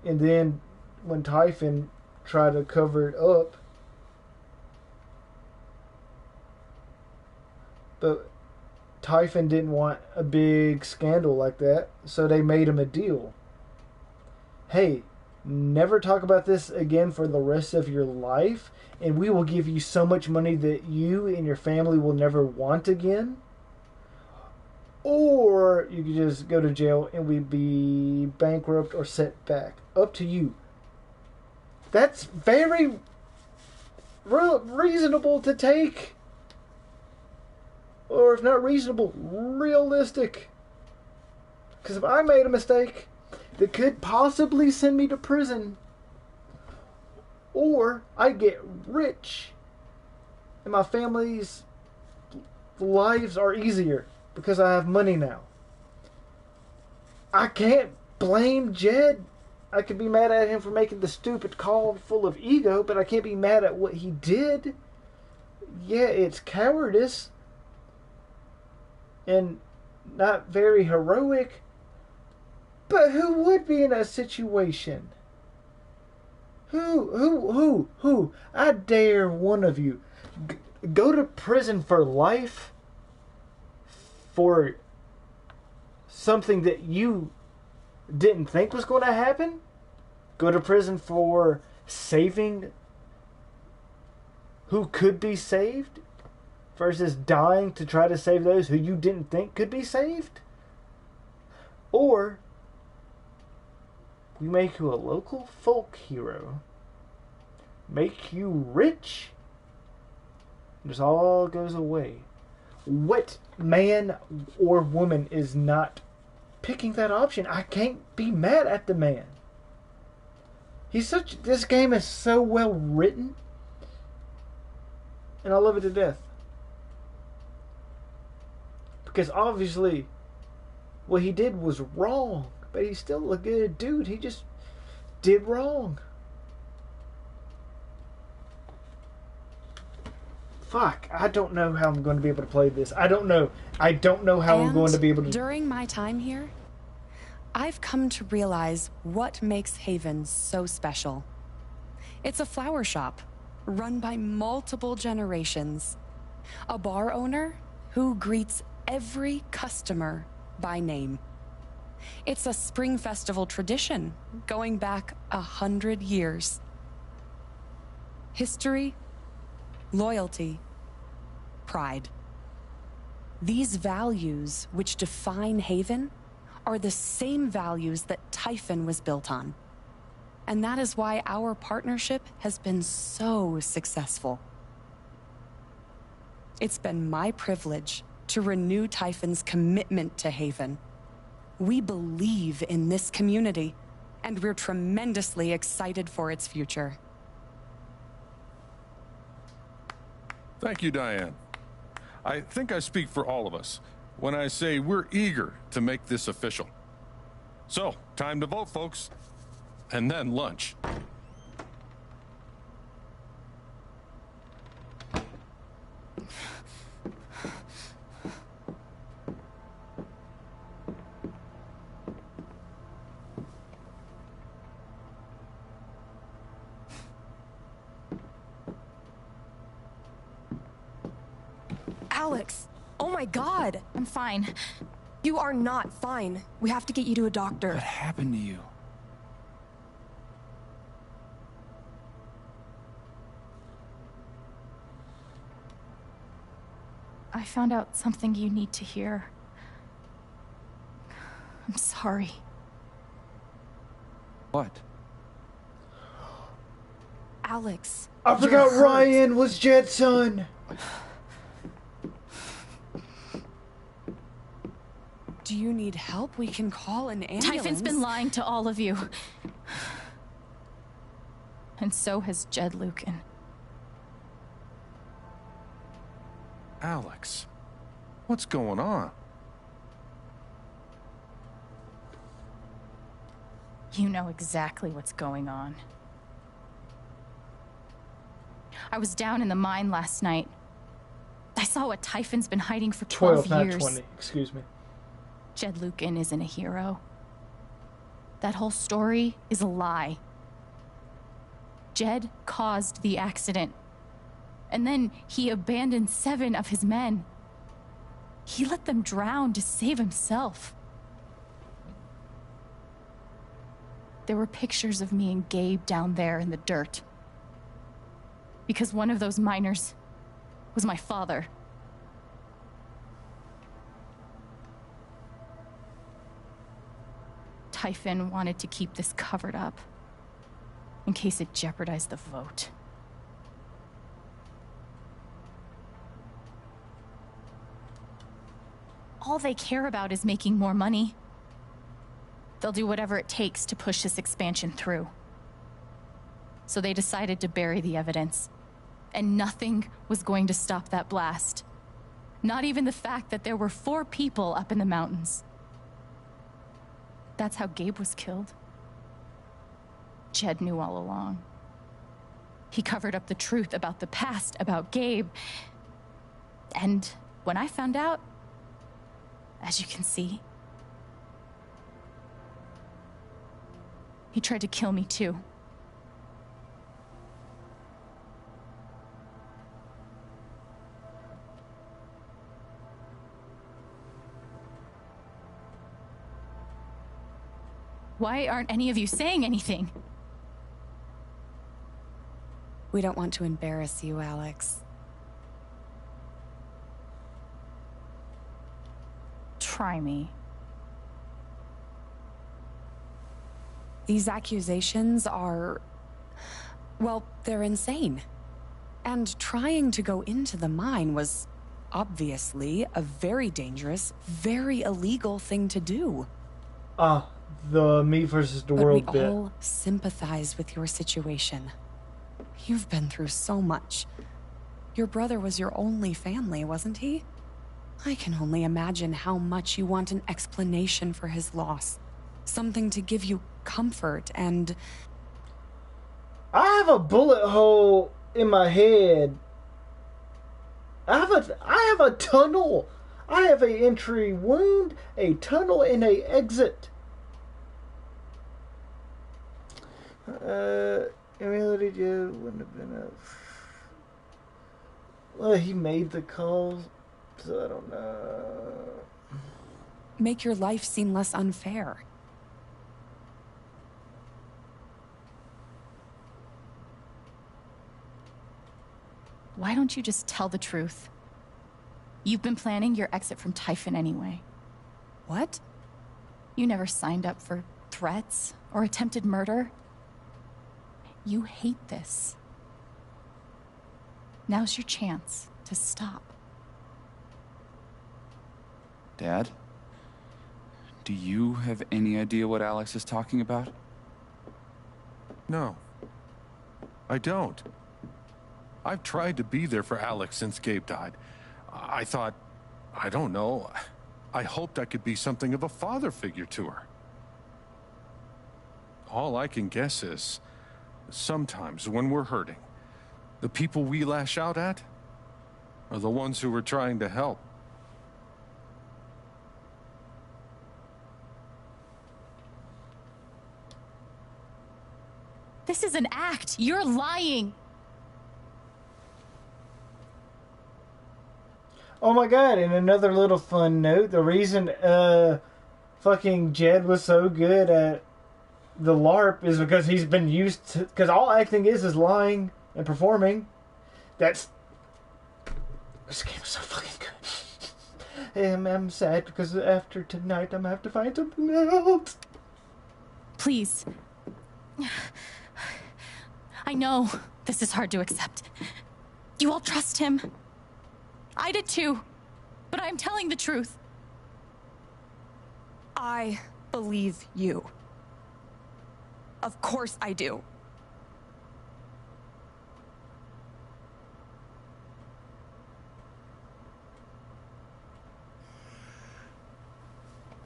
And then when Typhon tried to cover it up, but Typhon didn't want a big scandal like that, so they made him a deal. Hey, never talk about this again for the rest of your life, and we will give you so much money that you and your family will never want again. Or you could just go to jail and we'd be bankrupt or set back. Up to you. That's very reasonable to take. Or if not reasonable, realistic. Because if I made a mistake that could possibly send me to prison, or I get rich and my family's lives are easier because I have money now, I can't blame Jed. I could be mad at him for making the stupid call full of ego, but I can't be mad at what he did. Yeah, it's cowardice and not very heroic, but who would be in a situation? Who? I dare one of you go to prison for life for something that you didn't think was going to happen? Go to prison for saving who could be saved versus dying to try to save those who you didn't think could be saved? Or we make you a local folk hero, make you rich, and this all goes away. What man or woman is not picking that option? I can't be mad at the man. This game is so well written, and I love it to death. Because obviously what he did was wrong, but he's still a good dude. He just did wrong. Fuck, I don't know how I'm going to be able to play this. I don't know how I'm going to be able to... During my time here, I've come to realize what makes Haven so special. It's a flower shop, run by multiple generations. A bar owner who greets every customer by name. It's a spring festival tradition going back 100 years. History, loyalty, pride. These values which define Haven are the same values that Typhon was built on. And that is why our partnership has been so successful. It's been my privilege to renew Typhon's commitment to Haven. We believe in this community, and we're tremendously excited for its future. Thank you, Diane. I think I speak for all of us when I say we're eager to make this official. So, time to vote, folks. And then lunch. Alex! Oh my god! I'm fine. You are not fine. We have to get you to a doctor. What happened to you? I found out something you need to hear. I'm sorry. What? Alex. I forgot Ryan was Jed's son. Do you need help? We can call an ambulance. Typhon's been lying to all of you. And so has Jed Lucan. Alex, what's going on? You know exactly what's going on. I was down in the mine last night. I saw what Typhon's been hiding for 12 12, years. not 20. Excuse me. Jed Lucan isn't a hero. That whole story is a lie. Jed caused the accident. And then he abandoned 7 of his men. He let them drown to save himself. There were pictures of me and Gabe down there in the dirt. Because one of those miners was my father. Typhon wanted to keep this covered up in case it jeopardized the vote. All they care about is making more money. They'll do whatever it takes to push this expansion through. So they decided to bury the evidence. And nothing was going to stop that blast. Not even the fact that there were 4 people up in the mountains. That's how Gabe was killed. Jed knew all along. He covered up the truth about the past, about Gabe. And when I found out, as you can see, he tried to kill me too. Why aren't any of you saying anything? We don't want to embarrass you, Alex. Try me. These accusations are... well, they're insane. And trying to go into the mine was obviously a very dangerous, very illegal thing to do. The me versus the world bit. But we all sympathize with your situation. You've been through so much. Your brother was your only family, wasn't he? I can only imagine how much you want an explanation for his loss. Something to give you comfort and... I have a bullet hole in my head. I have a tunnel. I have a entry wound, a tunnel, and a exit. In reality, Jed wouldn't have been a... Well, he made the calls, so I don't know. Make your life seem less unfair. Why don't you just tell the truth? You've been planning your exit from Typhon anyway. What? You never signed up for threats or attempted murder. You hate this. Now's your chance to stop. Dad? Do you have any idea what Alex is talking about? No. I don't. I've tried to be there for Alex since Gabe died. I thought, I don't know, I hoped I could be something of a father figure to her. All I can guess is, sometimes when we're hurting, the people we lash out at are the ones who we're trying to help. This is an act. You're lying. Oh my god, and another little fun note, the reason fucking Jed was so good at the LARP is because he's been used to, because all acting is lying and performing. This game is so fucking good. I'm sad because after tonight I'm gonna have to find something else. Please. I know this is hard to accept. You all trust him. I did too, but I'm telling the truth. I believe you. Of course I do.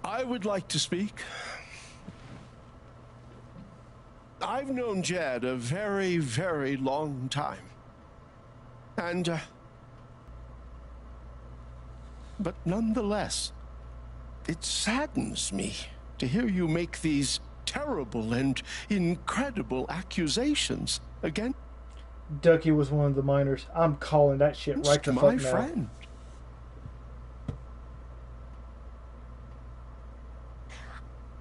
I would like to speak. I've known Jed a very, very long time. And, but nonetheless, it saddens me to hear you make these terrible and incredible accusations again. Ducky was one of the miners. I'm calling that shit right the fuck my now. friend.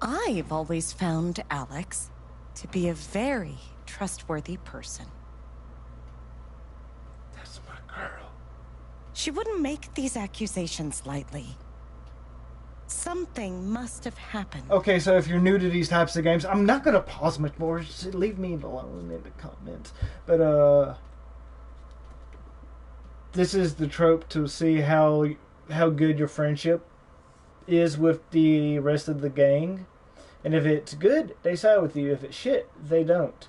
I've always found Alex to be a very trustworthy person. That's my girl. She wouldn't make these accusations lightly. Something must have happened. Okay, so if you're new to these types of games, I'm not gonna pause much more. Just leave me alone in the comments. But this is the trope to see how good your friendship is with the rest of the gang. And if it's good, they side with you. If it's shit, they don't.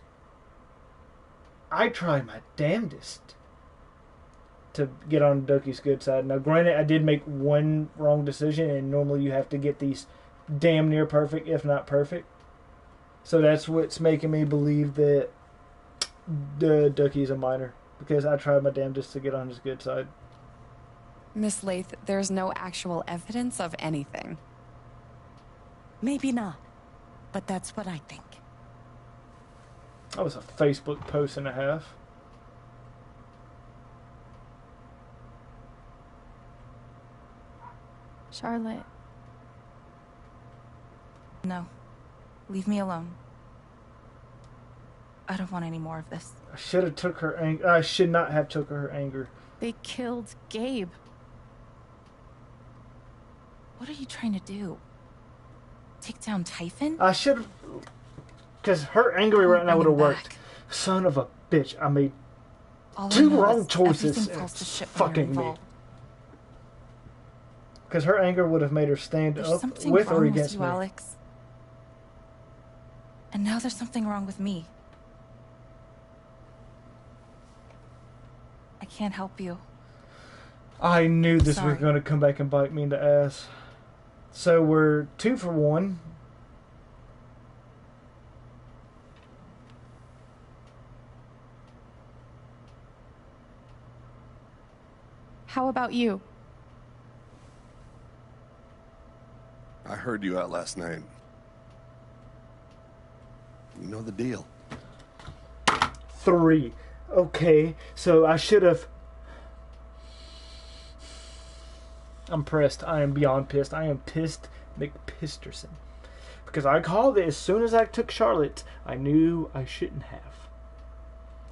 I try my damnedest to get on Ducky's good side. Now, granted, I did make one wrong decision, and normally you have to get these damn near perfect, if not perfect. So that's what's making me believe that Ducky's a minor, because I tried my damnedest to get on his good side. Miss Lath, there's no actual evidence of anything. Maybe not, but that's what I think. That was a Facebook post and a half. Charlotte. No. Leave me alone. I don't want any more of this. I should have took her anger. I should not have took her anger. They killed Gabe. What are you trying to do? Take down Typhon? I should have... Because her angry right now would have worked. Son of a bitch. I made two wrong choices. It's fucking me. Because her anger would have made her stand up with or against me. Alex. And now there's something wrong with me. I can't help you. I knew this was going to come back and bite me in the ass. So we're 2 for 1. How about you? I heard you out last night. You know the deal. 3. Okay, so I should have... I'm pressed. I am beyond pissed. I am pissed McPisterson. Because I called it as soon as I took Charlotte. I knew I shouldn't have.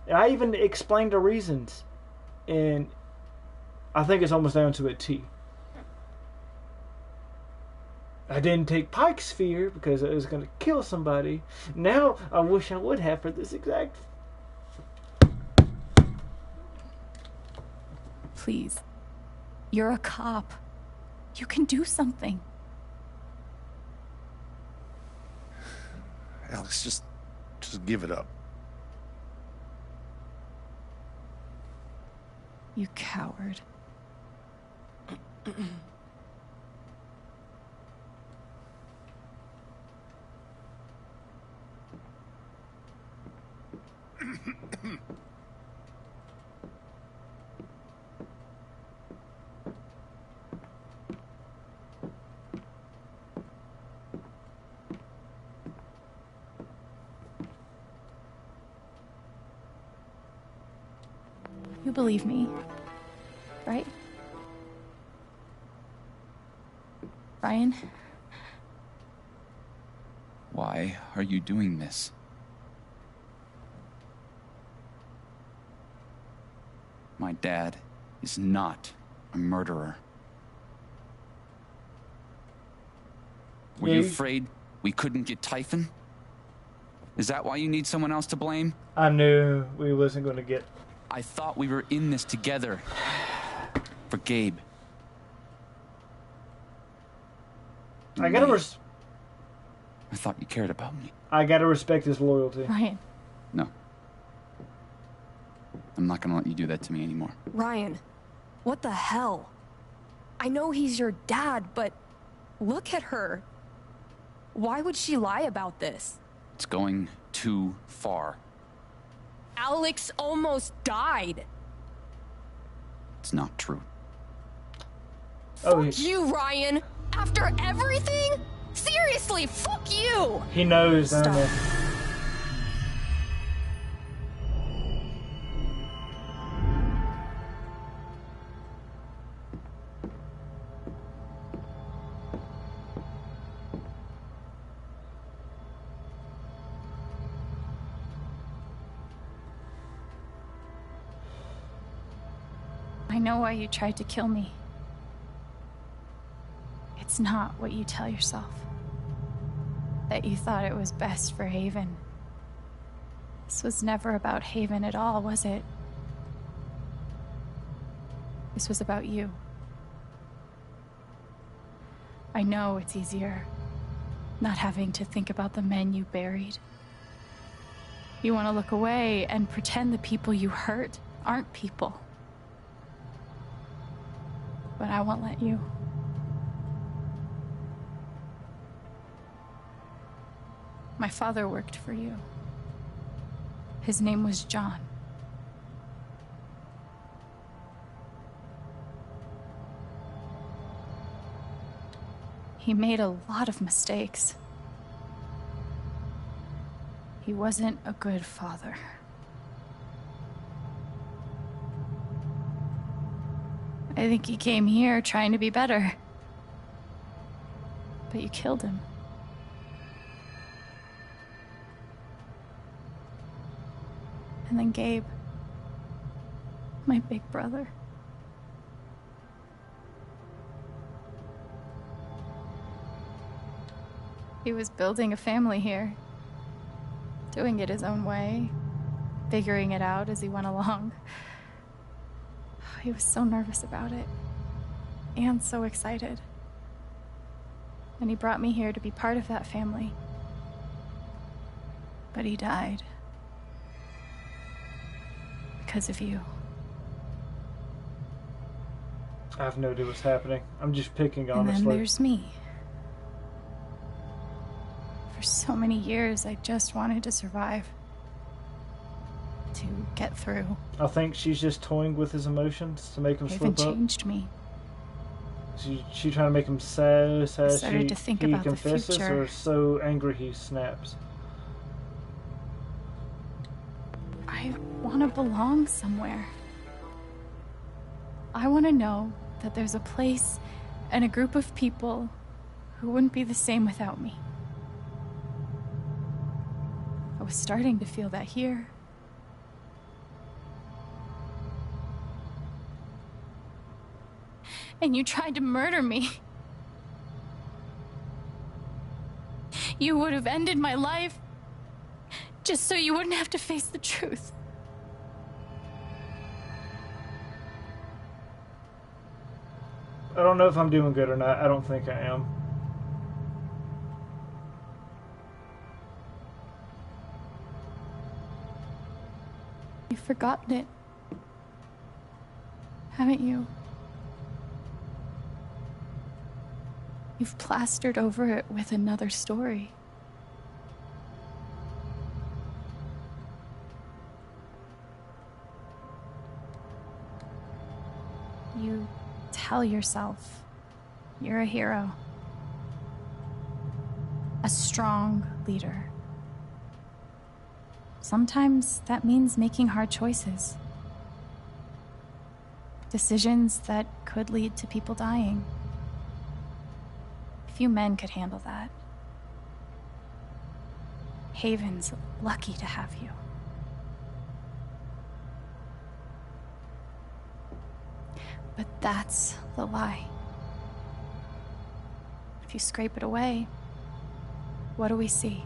And I even explained the reasons. And I think it's almost down to a T. I didn't take Pike's Sphere because it was going to kill somebody. Now I wish I would have for this exact... Please. You're a cop. You can do something. Alex, just give it up. You coward. You believe me, right? Ryan? Why are you doing this? My dad is not a murderer. Were you afraid we couldn't get Typhon? Is that why you need someone else to blame? I knew we wasn't going to get... I thought we were in this together. For Gabe. I gotta I thought you cared about me. I gotta respect his loyalty. Ryan. No. I'm not gonna let you do that to me anymore. Ryan, what the hell? I know he's your dad, but look at her. Why would she lie about this? It's going too far. Alex almost died. It's not true. Fuck you, Ryan. After everything? Seriously, fuck you. He knows, Stop. doesn't he? I know why you tried to kill me. It's not what you tell yourself. That you thought it was best for Haven. This was never about Haven at all, was it? This was about you. I know it's easier not having to think about the men you buried. You want to look away and pretend the people you hurt aren't people. But I won't let you. My father worked for you. His name was John. He made a lot of mistakes. He wasn't a good father. I think he came here trying to be better. But you killed him. And then Gabe, my big brother. He was building a family here, doing it his own way, figuring it out as he went along. He was so nervous about it, and so excited. And he brought me here to be part of that family. But he died. Because of you. I have no idea what's happening. I'm just picking, And honestly. then there's me. For so many years, I just wanted to survive. To get through. I think she's just toying with his emotions to make him Haven slip up. changed me. She trying to make him so sad started to think he about the confesses, future. or so angry he snaps. I I want to belong somewhere. I want to know that there's a place and a group of people who wouldn't be the same without me. I was starting to feel that here. And you tried to murder me. You would have ended my life just so you wouldn't have to face the truth. I don't know if I'm doing good or not. I don't think I am. You've forgotten it, haven't you? You've plastered over it with another story. You tell yourself you're a hero, a strong leader. Sometimes that means making hard choices. Decisions that could lead to people dying. Few men could handle that. Haven's lucky to have you. But that's the lie. If you scrape it away, what do we see?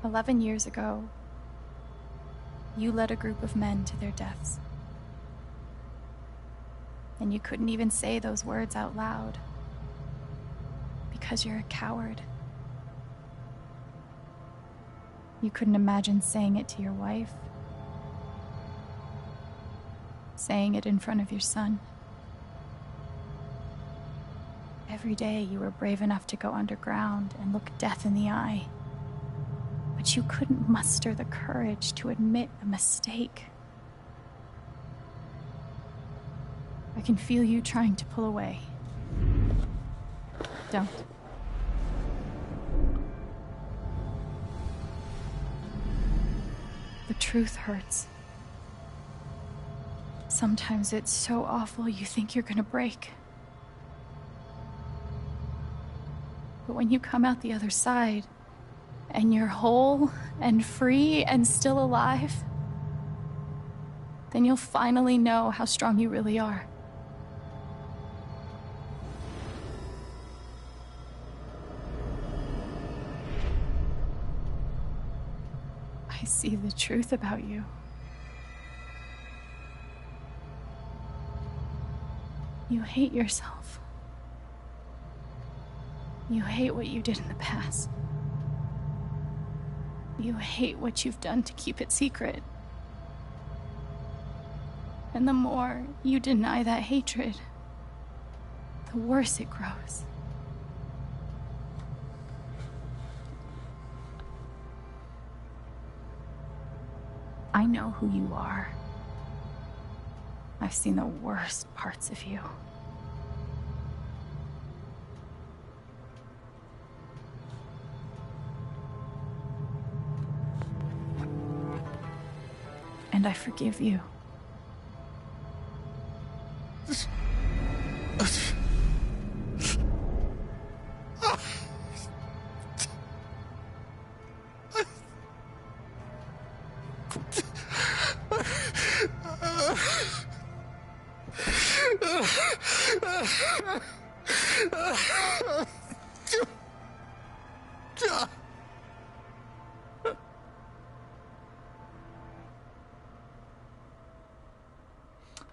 "11 years ago, you led a group of men to their deaths. And you couldn't even say those words out loud because you're a coward. You couldn't imagine saying it to your wife, saying it in front of your son. Every day you were brave enough to go underground and look death in the eye. But you couldn't muster the courage to admit a mistake. I can feel you trying to pull away. Don't. The truth hurts. Sometimes it's so awful you think you're gonna break. But when you come out the other side, and you're whole and free and still alive, then you'll finally know how strong you really are. I see the truth about you. You hate yourself. You hate what you did in the past. You hate what you've done to keep it secret. And the more you deny that hatred, the worse it grows. I know who you are. I've seen the worst parts of you. And I forgive you.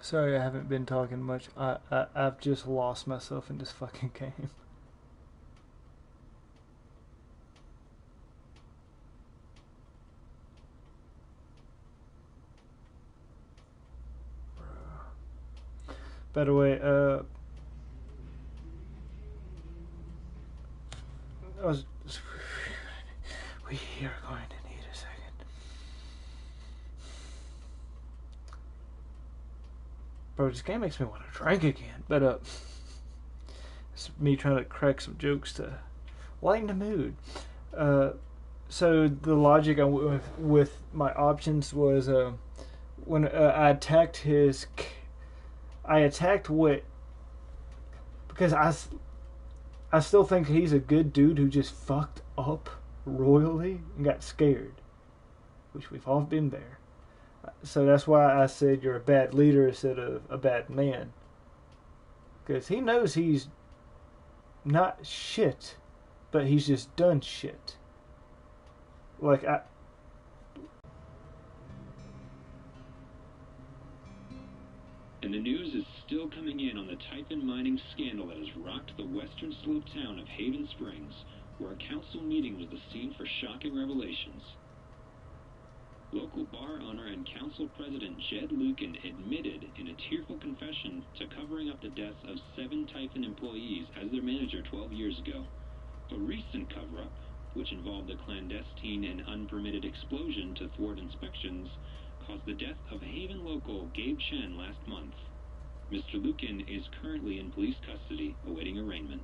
Sorry, I haven't been talking much. I've just lost myself in this fucking game. By the way, we are going to need a second. Bro, this game makes me want to drink again. But It's me trying to crack some jokes to lighten the mood. So the logic I went with my options was when I attacked Wit because I still think he's a good dude who just fucked up royally and got scared, which we've all been there. So that's why I said you're a bad leader instead of a bad man. Because he knows he's not shit, but he's just done shit. Like, And the news is still coming in on the Typhon mining scandal that has rocked the western slope town of Haven Springs, where a council meeting was the scene for shocking revelations. Local bar owner and council president Jed Lucan admitted in a tearful confession to covering up the deaths of 7 Typhon employees as their manager 12 years ago. A recent cover-up, which involved a clandestine and unpermitted explosion to thwart inspections, caused the death of Haven local Gabe Chen last month. Mr. Lucan is currently in police custody, awaiting arraignment.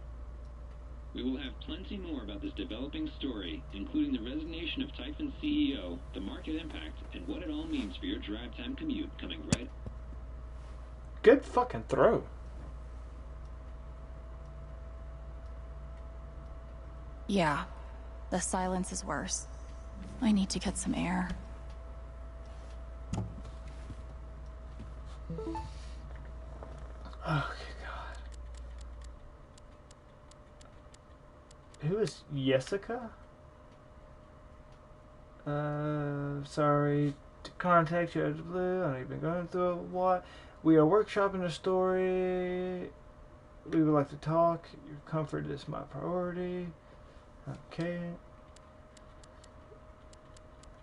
We will have plenty more about this developing story, including the resignation of Typhon CEO, the market impact, and what it all means for your drive time commute coming right. Good fucking throw. Yeah, the silence is worse. I need to get some air. Oh, God. Who is Jessica? Sorry to contact you out of the blue. I know you've been going through a lot. We are workshopping a story. We would like to talk. Your comfort is my priority. Okay.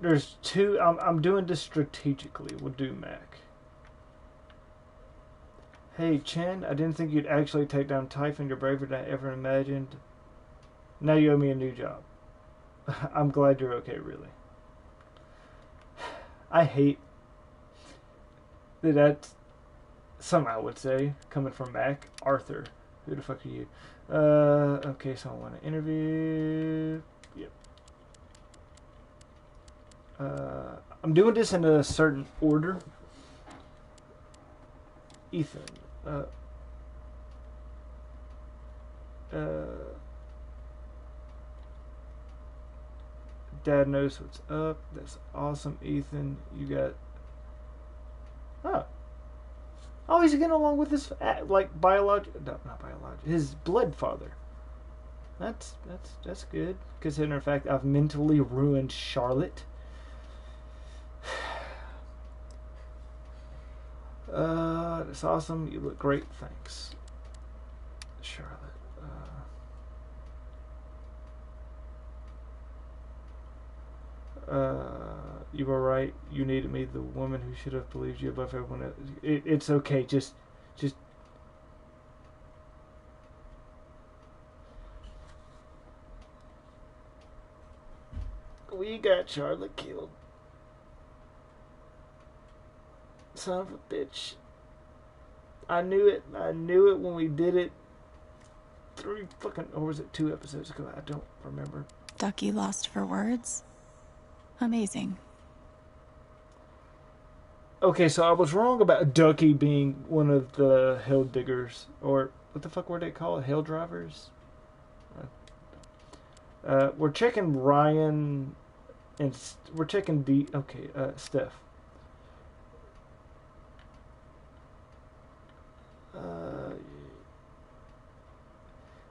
There's 2. I'm doing this strategically. We'll do Mac. Hey, Chen, I didn't think you'd actually take down Typhon. You're braver than I ever imagined. Now you owe me a new job. I'm glad you're okay, really. I hate that that's something I would say, coming from Mac. Arthur, who the fuck are you? Okay, so I want to interview. Yep. I'm doing this in a certain order. Ethan. Dad knows what's up. That's awesome, Ethan. You got... Oh, he's getting along with his, like, biological... No, not biological. His blood father. That's good. Considering the fact I've mentally ruined Charlotte. That's awesome. You look great. Thanks, Charlotte. You were right. You needed me, the woman who should have believed you above everyone else. It's okay. Just. We got Charlotte killed. Son of a bitch. I knew it. I knew it when we did it 3 fucking, or was it 2 episodes ago? I don't remember. Ducky lost for words? Amazing. Okay, so I was wrong about Ducky being one of the hell diggers, or what the fuck were they called? Hell drivers? We're checking Ryan, and we're checking Steph.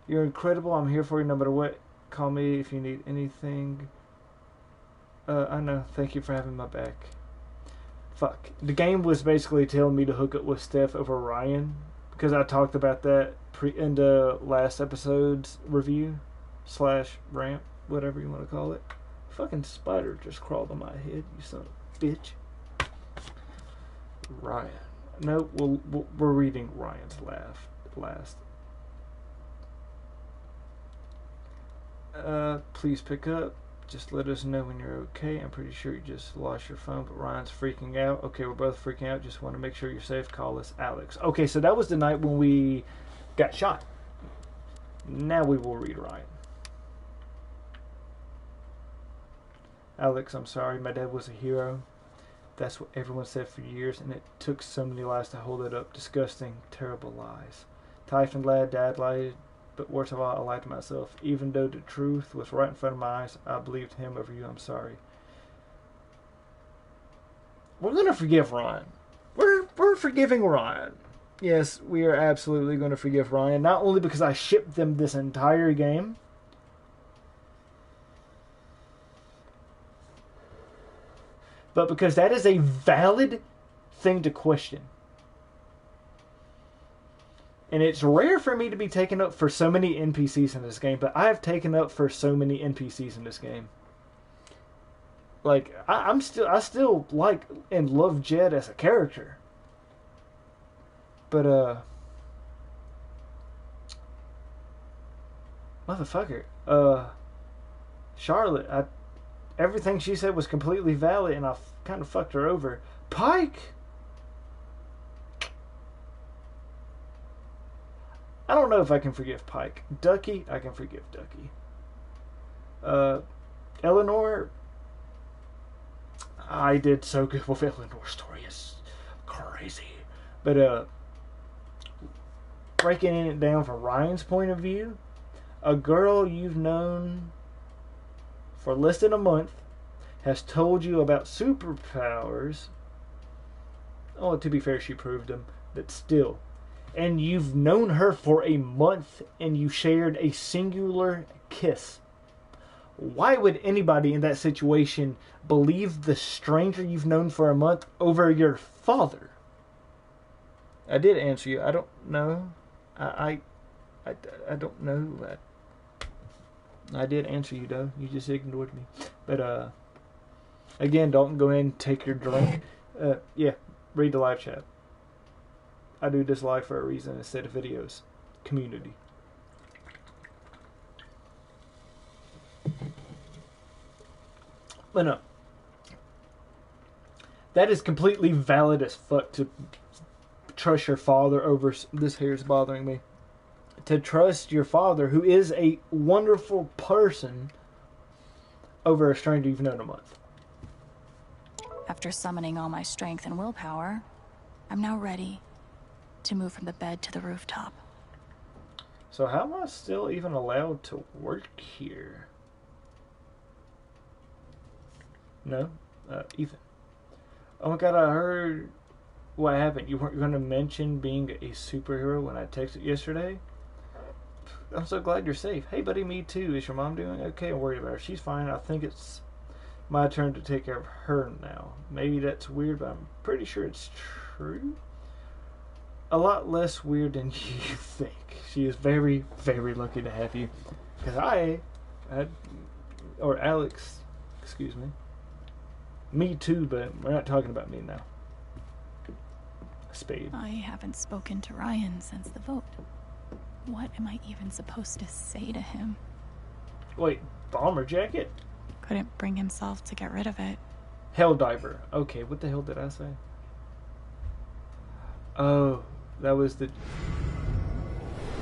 You're incredible. I'm here for you no matter what. Call me if you need anything. I know. Thank you for having my back. Fuck. The game was basically telling me to hook up with Steph over Ryan, because I talked about that in the last episode's review / rant, whatever you want to call it. Fucking spider just crawled on my head, you son of a bitch. Ryan. No, we're reading Ryan's last. Please pick up. Just let us know when you're okay. I'm pretty sure you just lost your phone, but Ryan's freaking out. Okay, we're both freaking out. Just want to make sure you're safe. Call us Alex. Okay, so that was the night when we got shot. Now we will read Ryan. Alex, I'm sorry. My dad was a hero. That's what everyone said for years, and it took so many lies to hold it up. Disgusting, terrible lies. Typhon lad, Dad lied, but worst of all, I lied to myself. Even though the truth was right in front of my eyes, I believed him over you. I'm sorry. We're going to forgive Ryan. We're forgiving Ryan. Yes, we are absolutely going to forgive Ryan. Not only because I shipped them this entire game, but because that is a valid thing to question. And it's rare for me to be taken up for so many NPCs in this game, but I have taken up for so many NPCs in this game. Like, I still like and love Jed as a character. But, motherfucker, Charlotte, everything she said was completely valid, and I kind of fucked her over. Pike! I don't know if I can forgive Pike. Ducky, I can forgive Ducky. Eleanor, I did so good with Eleanor's story. It's crazy. But, breaking it down from Ryan's point of view, a girl you've known for less than a month has told you about superpowers. Oh, to be fair, she proved them, but still. And you've known her for a month and you shared a singular kiss. Why would anybody in that situation believe the stranger you've known for a month over your father? I did answer you. I don't know. I don't know that. I did answer you, though. You just ignored me. But, again, Dalton, go ahead and take your drink. Yeah, read the live chat. I do this live for a reason instead of videos. Community. But no. That is completely valid as fuck to trust your father over... This hair is bothering me. To trust your father, who is a wonderful person, over a stranger you've known a month. After summoning all my strength and willpower, I'm now ready to move from the bed to the rooftop. So how am I still even allowed to work here? No? Ethan. Oh my god, I heard what happened. You weren't going to mention being a superhero when I texted yesterday? I'm so glad you're safe. Hey buddy, me too. Is your mom doing okay? I'm worried about her. She's fine. I think it's my turn to take care of her now. Maybe that's weird, but I'm pretty sure it's true. A lot less weird than you think. She is very, very lucky to have you. Because or Alex, excuse me. Me too, but we're not talking about me now. Spade. I haven't spoken to Ryan since the vote. What am I even supposed to say to him? Wait, bomber jacket? Couldn't bring himself to get rid of it. Helldiver. Okay, what the hell did I say? Oh, that was the...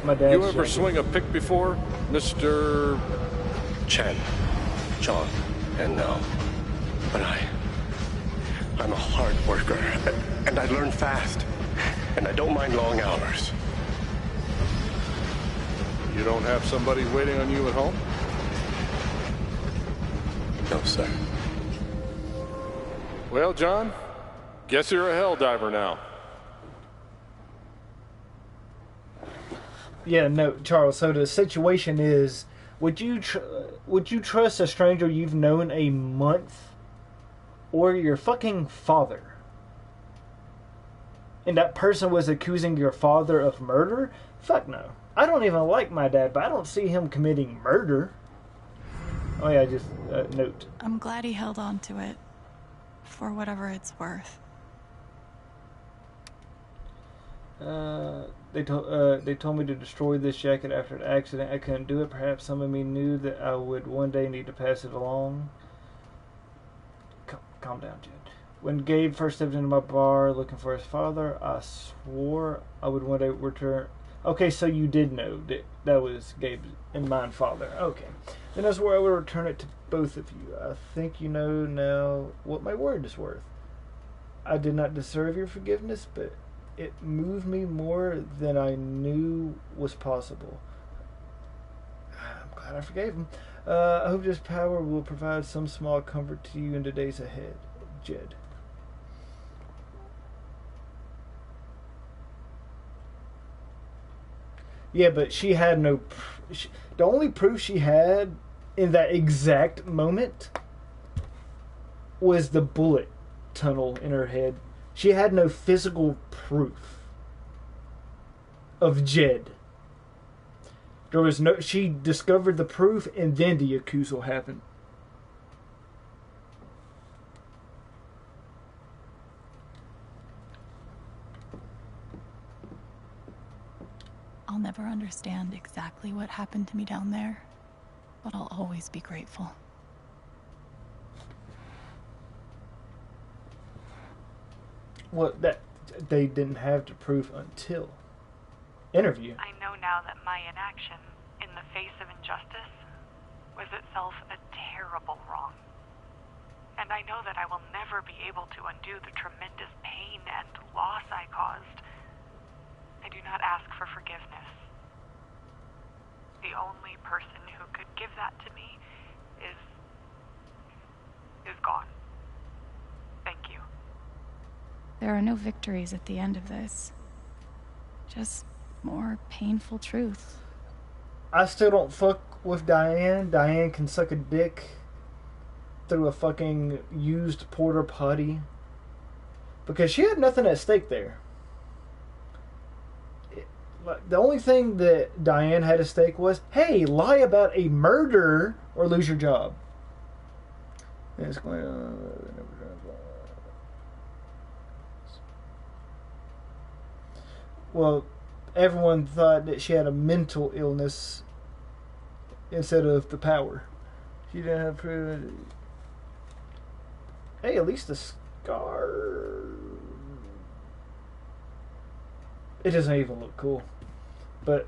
My dad's You ever jacket. swing a pick before, Mr. Chen, John, and no. But I'm a hard worker, and I learn fast, and I don't mind long hours. You don't have somebody waiting on you at home? No, sir. Well, John, guess you're a hell diver now. Yeah, no, Charles. So the situation is, would you trust a stranger you've known a month, or your fucking father? And that person was accusing your father of murder? Fuck no. I don't even like my dad, but I don't see him committing murder. Oh yeah, just note. I'm glad he held on to it, for whatever it's worth. They told me to destroy this jacket after the accident. I couldn't do it. Perhaps some of me knew that I would one day need to pass it along. Calm down, Jed. When Gabe first stepped into my bar looking for his father, I swore I would one day Okay, so you did know that that was Gabe and mine father. Okay. Then that's where I will return it to both of you. I think you know now what my word is worth. I did not deserve your forgiveness, but it moved me more than I knew was possible. I'm glad I forgave him. I hope this power will provide some small comfort to you in the days ahead. Jed. Yeah, but she had no... the only proof she had in that exact moment was the bullet tunnel in her head. She had no physical proof of Jed. There was no... She discovered the proof, and then the accusal happened. I'll never understand exactly what happened to me down there, but I'll always be grateful. Well, that they didn't have the proof until interview. I know now that my inaction in the face of injustice was itself a terrible wrong. And I know that I will never be able to undo the tremendous pain and loss I caused. I do not ask for forgiveness. The only person who could give that to me is gone. Thank you. There are no victories at the end of this. Just more painful truth. I still don't fuck with Diane. Diane can suck a dick through a fucking used porta potty. Because she had nothing at stake there. The only thing that Diane had at stake was, hey, lie about a murder or lose your job. And it's going well, everyone thought that she had a mental illness instead of the power. She didn't have proof. Hey, at least the scar. It doesn't even look cool. But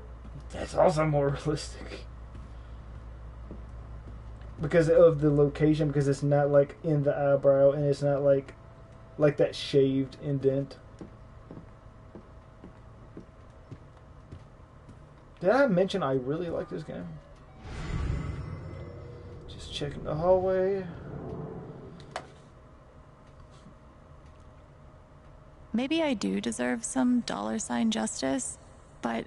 that's also more realistic. Because of the location, because it's not like in the eyebrow and it's not like that shaved indent. Did I mention I really like this game? Just checking the hallway. Maybe I do deserve some $ justice, but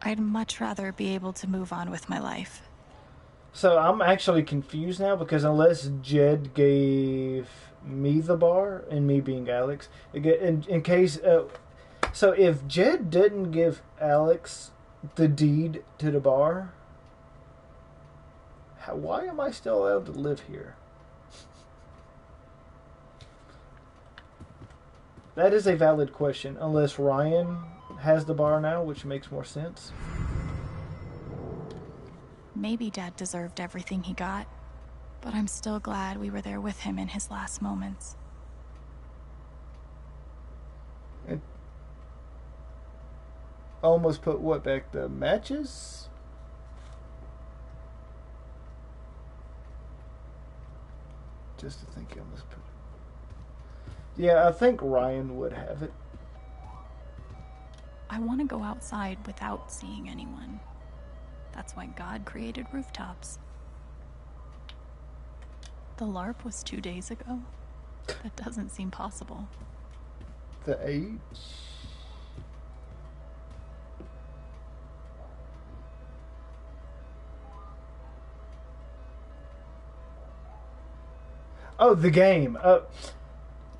I'd much rather be able to move on with my life. So I'm actually confused now because unless Jed gave me the bar, and me being Alex, in case... so if Jed didn't give Alex the deed to the bar, why am I still allowed to live here? That is a valid question, unless Ryan has the bar now, which makes more sense. Maybe Dad deserved everything he got, but I'm still glad we were there with him in his last moments. It almost put what back? The matches? Just to think he almost put... Yeah, I think Ryan would have it. I want to go outside without seeing anyone. That's why God created rooftops. The LARP was 2 days ago. That doesn't seem possible. The age? Oh, the game.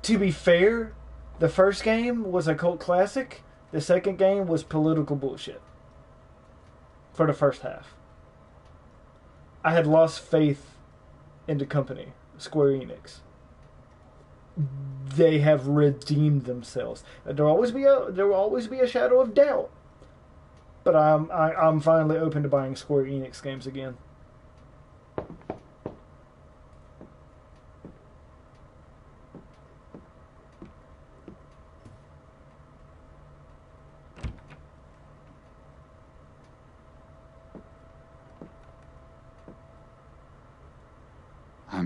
To be fair, the first game was a cult classic. The second game was political bullshit. For the first half. I had lost faith in the company, Square Enix. They have redeemed themselves. There will always be a shadow of doubt. But I'm finally open to buying Square Enix games again.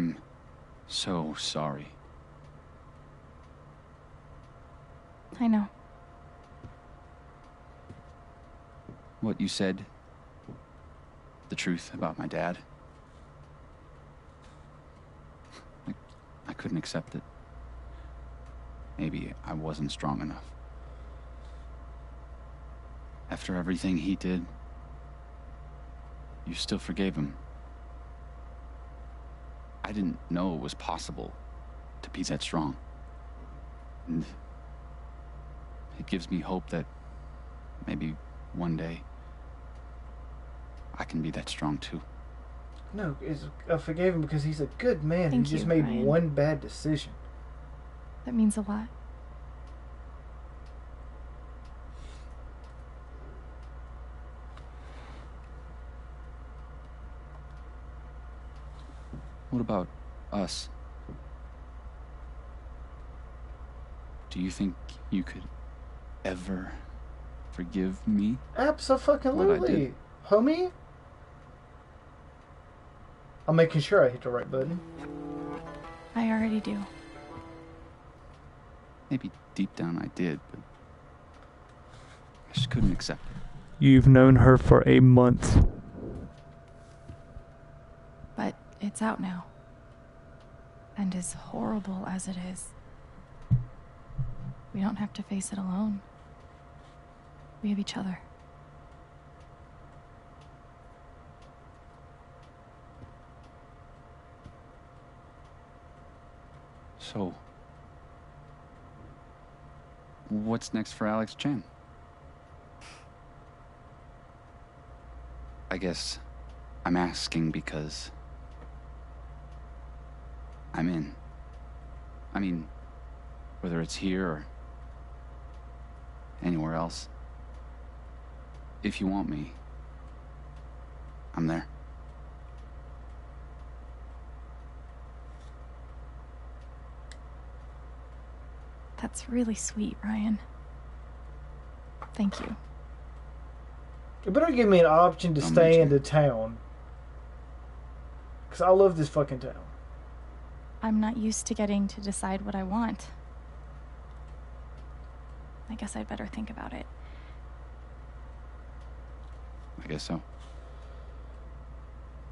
I'm so sorry. I know. What you said, the truth about my dad, I couldn't accept it. Maybe I wasn't strong enough. After everything he did, you still forgave him. I didn't know it was possible to be that strong. And it gives me hope that maybe one day I can be that strong too. No, I forgave him because he's a good man. Thank He just you, made Ryan. one bad decision. That means a lot. What about us? Do you think you could ever forgive me? What I Absolutely. did? Homie? I'm making sure I hit the right button. I already do. Maybe deep down I did, but I just couldn't accept it. You've known her for a month. But it's out now. And as horrible as it is, we don't have to face it alone. We have each other. So, what's next for Alex Chen? I guess I'm asking because I'm in. I mean, whether it's here or anywhere else. If you want me, I'm there. That's really sweet, Ryan. Thank you. You better give me an option to I'll stay mention in the town. Because I love this fucking town. I'm not used to getting to decide what I want. I guess I'd better think about it. I guess so.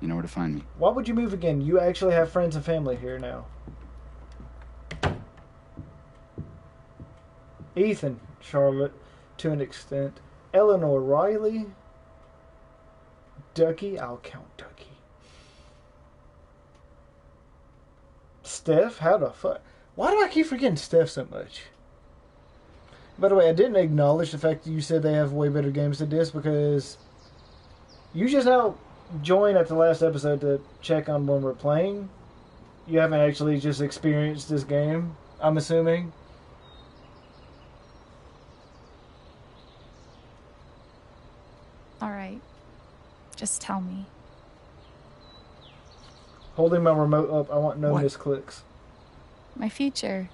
You know where to find me. Why would you move again? You actually have friends and family here now. Ethan, Charlotte, to an extent. Eleanor, Riley, Ducky, I'll count Ducky. Steph, how the fuck? Why do I keep forgetting Steph so much? By the way, I didn't acknowledge the fact that you said they have way better games than this because you just now joined at the last episode to check on when we're playing. You haven't actually just experienced this game, I'm assuming. All right. Just tell me. Holding my remote up, I want no misclicks. My future.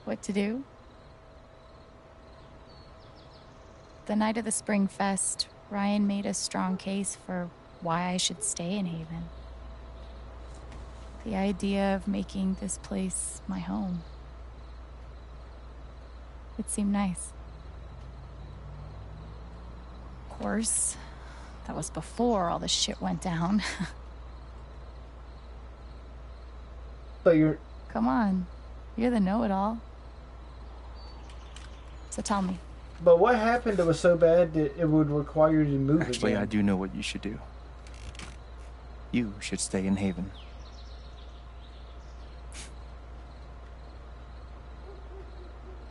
What to do? The night of the Spring Fest, Ryan made a strong case for why I should stay in Haven. The idea of making this place my home. It seemed nice. Of course, that was before all the shit went down. But you're... Come on. You're the know-it-all. So tell me. But what happened that was so bad that it would require you to move Actually, again? I do know what you should do. You should stay in Haven.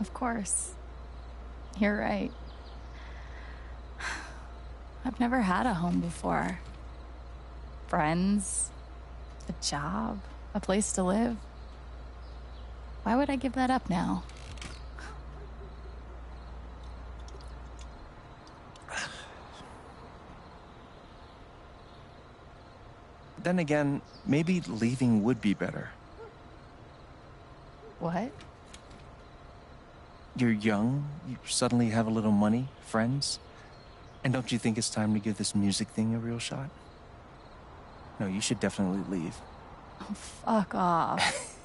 Of course. You're right. I've never had a home before. Friends, a job, a place to live. Why would I give that up now? Then again, maybe leaving would be better. What? You're young, you suddenly have a little money, friends. And don't you think it's time to give this music thing a real shot? No, you should definitely leave. Oh, fuck off.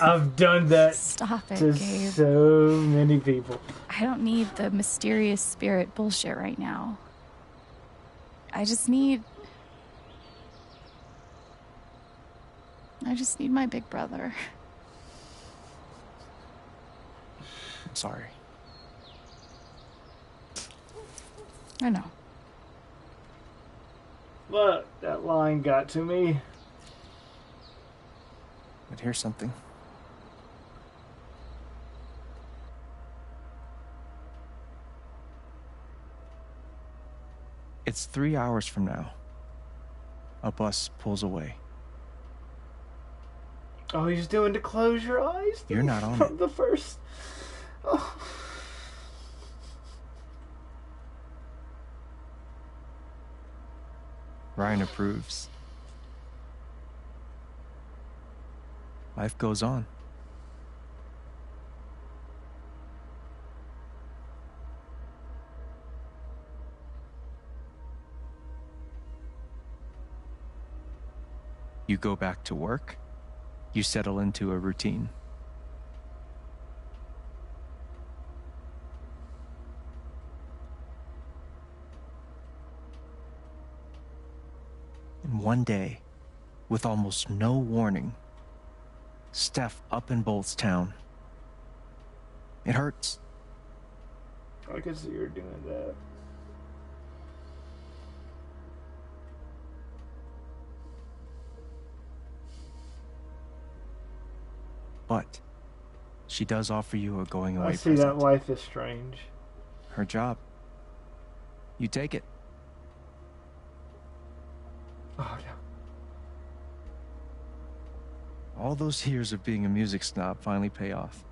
I've done that Stop it, to Gabe. so many people. I don't need the mysterious spirit bullshit right now. I just need my big brother. I'm sorry. I know. Look, that line got to me. But here's something. It's 3 hours from now. A bus pulls away. Oh, he's doing the close your eyes thing You're not on from it. the first. Oh. Ryan approves. Life goes on. You go back to work. You settle into a routine. And one day, with almost no warning, Steph up and bolts town. It hurts. I can see you're doing that. But she does offer you a going away I see present. that life is strange. Her job. You take it. Oh no. All those years of being a music snob finally pay off.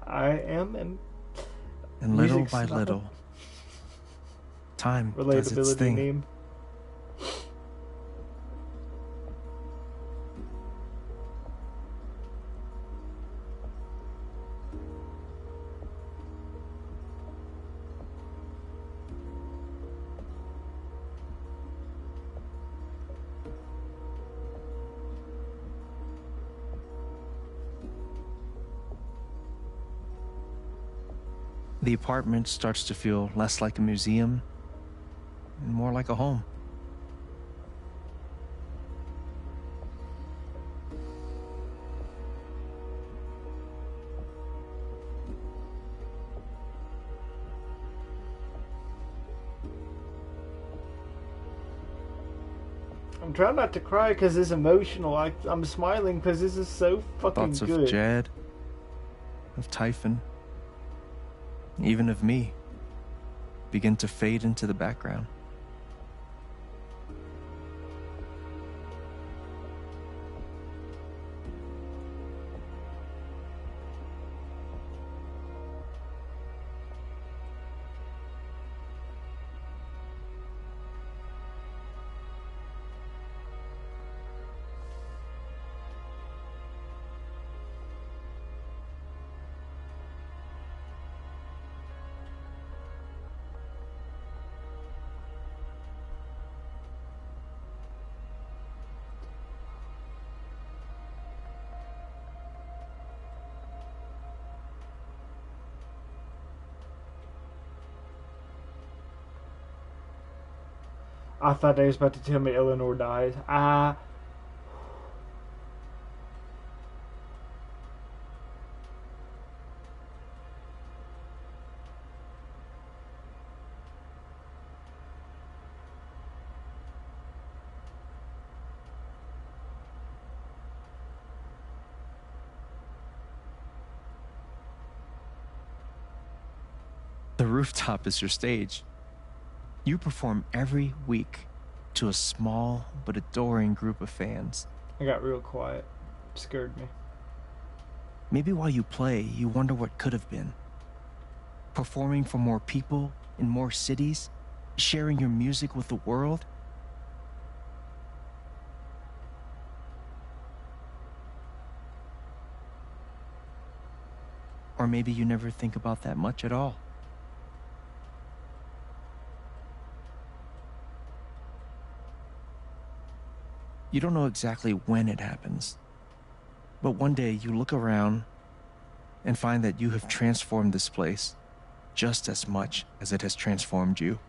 I am And little music by snob. little, time does its Relatability thing. meme. The apartment starts to feel less like a museum and more like a home. I'm trying not to cry because it's emotional. I'm smiling because this is so fucking Thoughts good. of Jed, of Typhon, even of me, begin to fade into the background. I thought they was about to tell me Eleanor dies. The rooftop is your stage. You perform every week to a small but adoring group of fans. I got real quiet. It scared me. Maybe while you play, you wonder what could have been. Performing for more people in more cities, sharing your music with the world. Or maybe you never think about that much at all. You don't know exactly when it happens. But one day you look around and find that you have transformed this place just as much as it has transformed you.